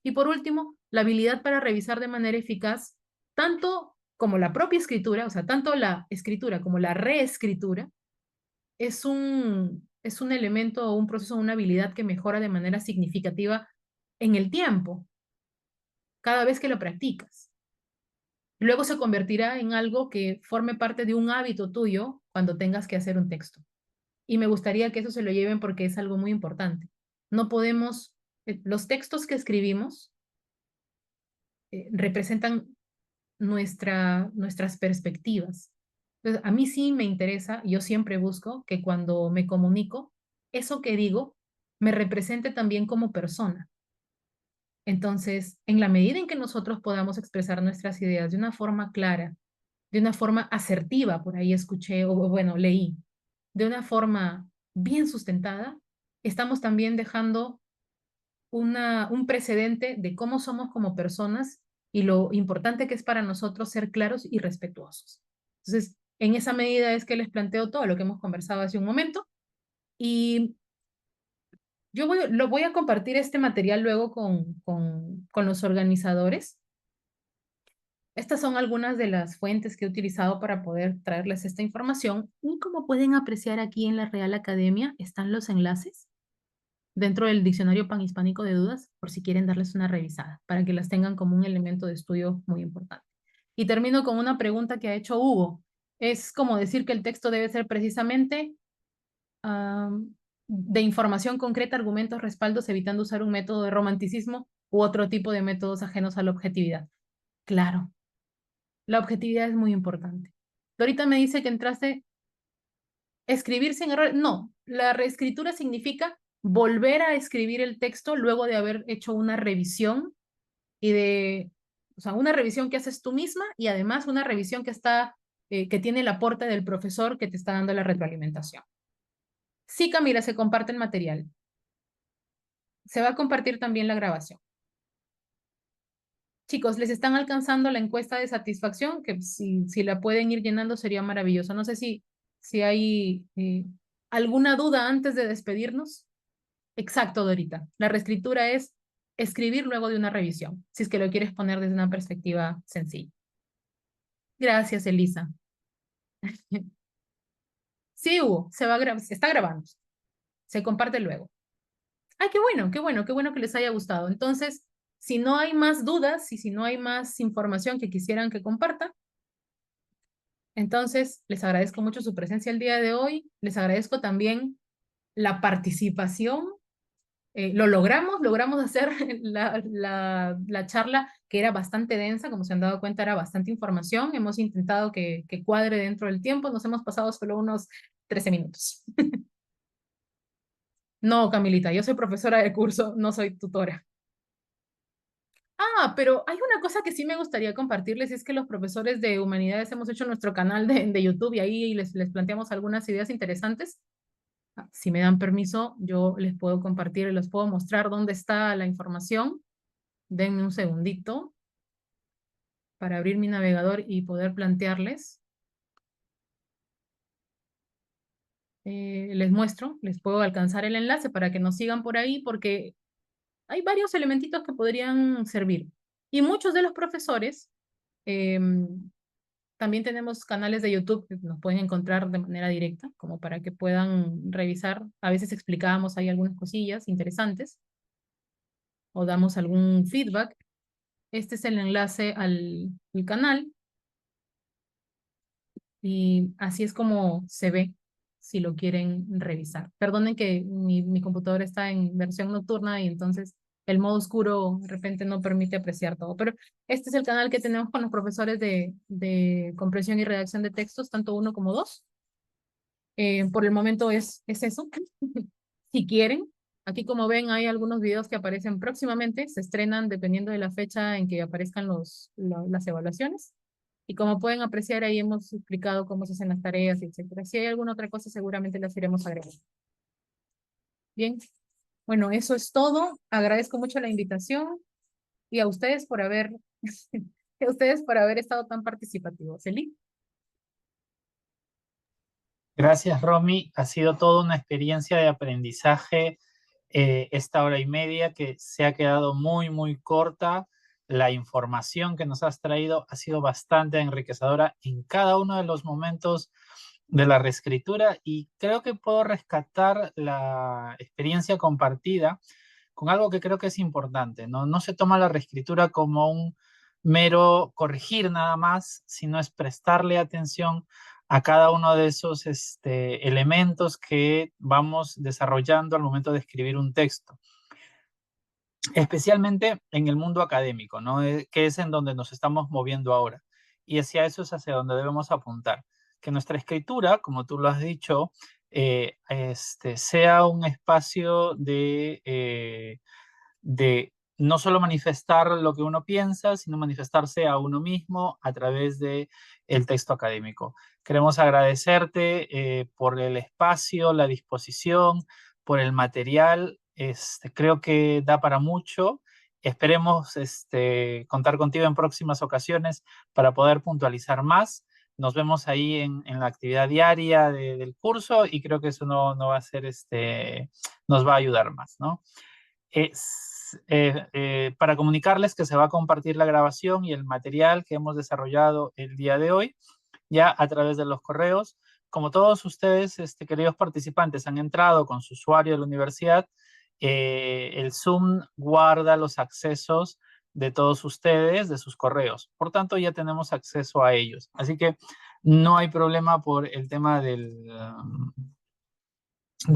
Y por último, la habilidad para revisar de manera eficaz, tanto como la propia escritura, o sea, tanto la escritura como la reescritura, es un elemento o un proceso, una habilidad que mejora de manera significativa en el tiempo, cada vez que lo practicas. Luego se convertirá en algo que forme parte de un hábito tuyo cuando tengas que hacer un texto. Y me gustaría que eso se lo lleven porque es algo muy importante. No podemos, los textos que escribimos representan nuestras perspectivas. Entonces, a mí sí me interesa, yo siempre busco que cuando me comunico, eso que digo me represente también como persona. Entonces, en la medida en que nosotros podamos expresar nuestras ideas de una forma clara, de una forma asertiva, por ahí escuché, o bueno, leí, de una forma bien sustentada, estamos también dejando un precedente de cómo somos como personas y lo importante que es para nosotros ser claros y respetuosos. Entonces, en esa medida es que les planteo todo lo que hemos conversado hace un momento y yo voy a compartir este material luego con los organizadores. Estas son algunas de las fuentes que he utilizado para poder traerles esta información. Y como pueden apreciar aquí en la Real Academia, están los enlaces dentro del Diccionario Panhispánico de Dudas, por si quieren darles una revisada, para que las tengan como un elemento de estudio muy importante. Y termino con una pregunta que ha hecho Hugo. Es como decir que el texto debe ser precisamente de información concreta, argumentos, respaldos, evitando usar un método de romanticismo u otro tipo de métodos ajenos a la objetividad. Claro, la objetividad es muy importante. Dorita me dice que entraste escribir sin error. No, la reescritura significa volver a escribir el texto luego de haber hecho una revisión o sea, una revisión que haces tú misma y además una revisión que tiene el aporte del profesor que te está dando la retroalimentación. Sí, Camila, se comparte el material. Se va a compartir también la grabación. Chicos, ¿les están alcanzando la encuesta de satisfacción? Que si la pueden ir llenando sería maravilloso. No sé si hay alguna duda antes de despedirnos. Exacto, Dorita. La reescritura es escribir luego de una revisión, si es que lo quieres poner desde una perspectiva sencilla. Gracias, Elisa. Sí, Hugo, se está grabando. Se comparte luego. Ay, qué bueno que les haya gustado. Entonces, si no hay más dudas y si no hay más información que quisieran que comparta, entonces les agradezco mucho su presencia el día de hoy. Les agradezco también la participación Lo logramos hacer la charla, que era bastante densa, como se han dado cuenta, era bastante información. Hemos intentado que cuadre dentro del tiempo, nos hemos pasado solo unos 13 minutos. No, Camilita, yo soy profesora de curso, no soy tutora. Pero hay una cosa que sí me gustaría compartirles, y es que los profesores de humanidades hemos hecho nuestro canal de YouTube y ahí les planteamos algunas ideas interesantes. Si me dan permiso, yo les puedo compartir y les puedo mostrar dónde está la información. Denme un segundito para abrir mi navegador y poder plantearles. Les muestro, les puedo alcanzar el enlace para que nos sigan por ahí, porque hay varios elementitos que podrían servir. Y muchos de los profesores, también tenemos canales de YouTube que nos pueden encontrar de manera directa, como para que puedan revisar. A veces explicamos ahí algunas cosillas interesantes o damos algún feedback. Este es el enlace al canal y así es como se ve si lo quieren revisar. Perdonen que mi computadora está en versión nocturna y entonces el modo oscuro de repente no permite apreciar todo, pero este es el canal que tenemos con los profesores de comprensión y redacción de textos, tanto uno como dos. Por el momento es eso. Si quieren, aquí como ven hay algunos videos que aparecen próximamente, se estrenan dependiendo de la fecha en que aparezcan las evaluaciones. Y como pueden apreciar, ahí hemos explicado cómo se hacen las tareas, etcétera. Si hay alguna otra cosa, seguramente las iremos agregando. Bien, bueno, eso es todo. Agradezco mucho la invitación y a ustedes por haber, a ustedes por haber estado tan participativos. Eli. Gracias, Romy. Ha sido toda una experiencia de aprendizaje esta hora y media que se ha quedado muy, muy corta. La información que nos has traído ha sido bastante enriquecedora en cada uno de los momentos de la reescritura y creo que puedo rescatar la experiencia compartida con algo que creo que es importante, ¿no? No se toma la reescritura como un mero corregir nada más, sino es prestarle atención a cada uno de esos elementos que vamos desarrollando al momento de escribir un texto. Especialmente en el mundo académico, ¿no? Que es en donde nos estamos moviendo ahora. Y hacia eso es hacia donde debemos apuntar. Que nuestra escritura, como tú lo has dicho, sea un espacio de no solo manifestar lo que uno piensa, sino manifestarse a uno mismo a través del texto académico. Queremos agradecerte por el espacio, la disposición, por el material. Creo que da para mucho. Esperemos contar contigo en próximas ocasiones para poder puntualizar más. Nos vemos ahí en la actividad diaria del curso y creo que eso no va a ser, nos va a ayudar más, ¿no? Para comunicarles que se va a compartir la grabación y el material que hemos desarrollado el día de hoy, ya a través de los correos. Como todos ustedes, queridos participantes, han entrado con su usuario de la universidad, el Zoom guarda los accesos de todos ustedes, de sus correos. Por tanto, ya tenemos acceso a ellos. Así que no hay problema por el tema de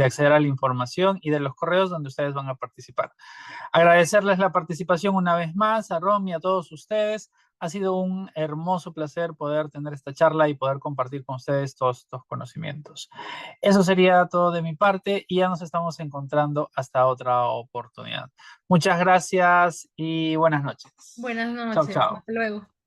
acceder a la información y de los correos donde ustedes van a participar. Agradecerles la participación una vez más a Romy, a todos ustedes. Ha sido un hermoso placer poder tener esta charla y poder compartir con ustedes todos estos conocimientos. Eso sería todo de mi parte y ya nos estamos encontrando hasta otra oportunidad. Muchas gracias y buenas noches. Buenas noches. Chao, chao. Hasta luego.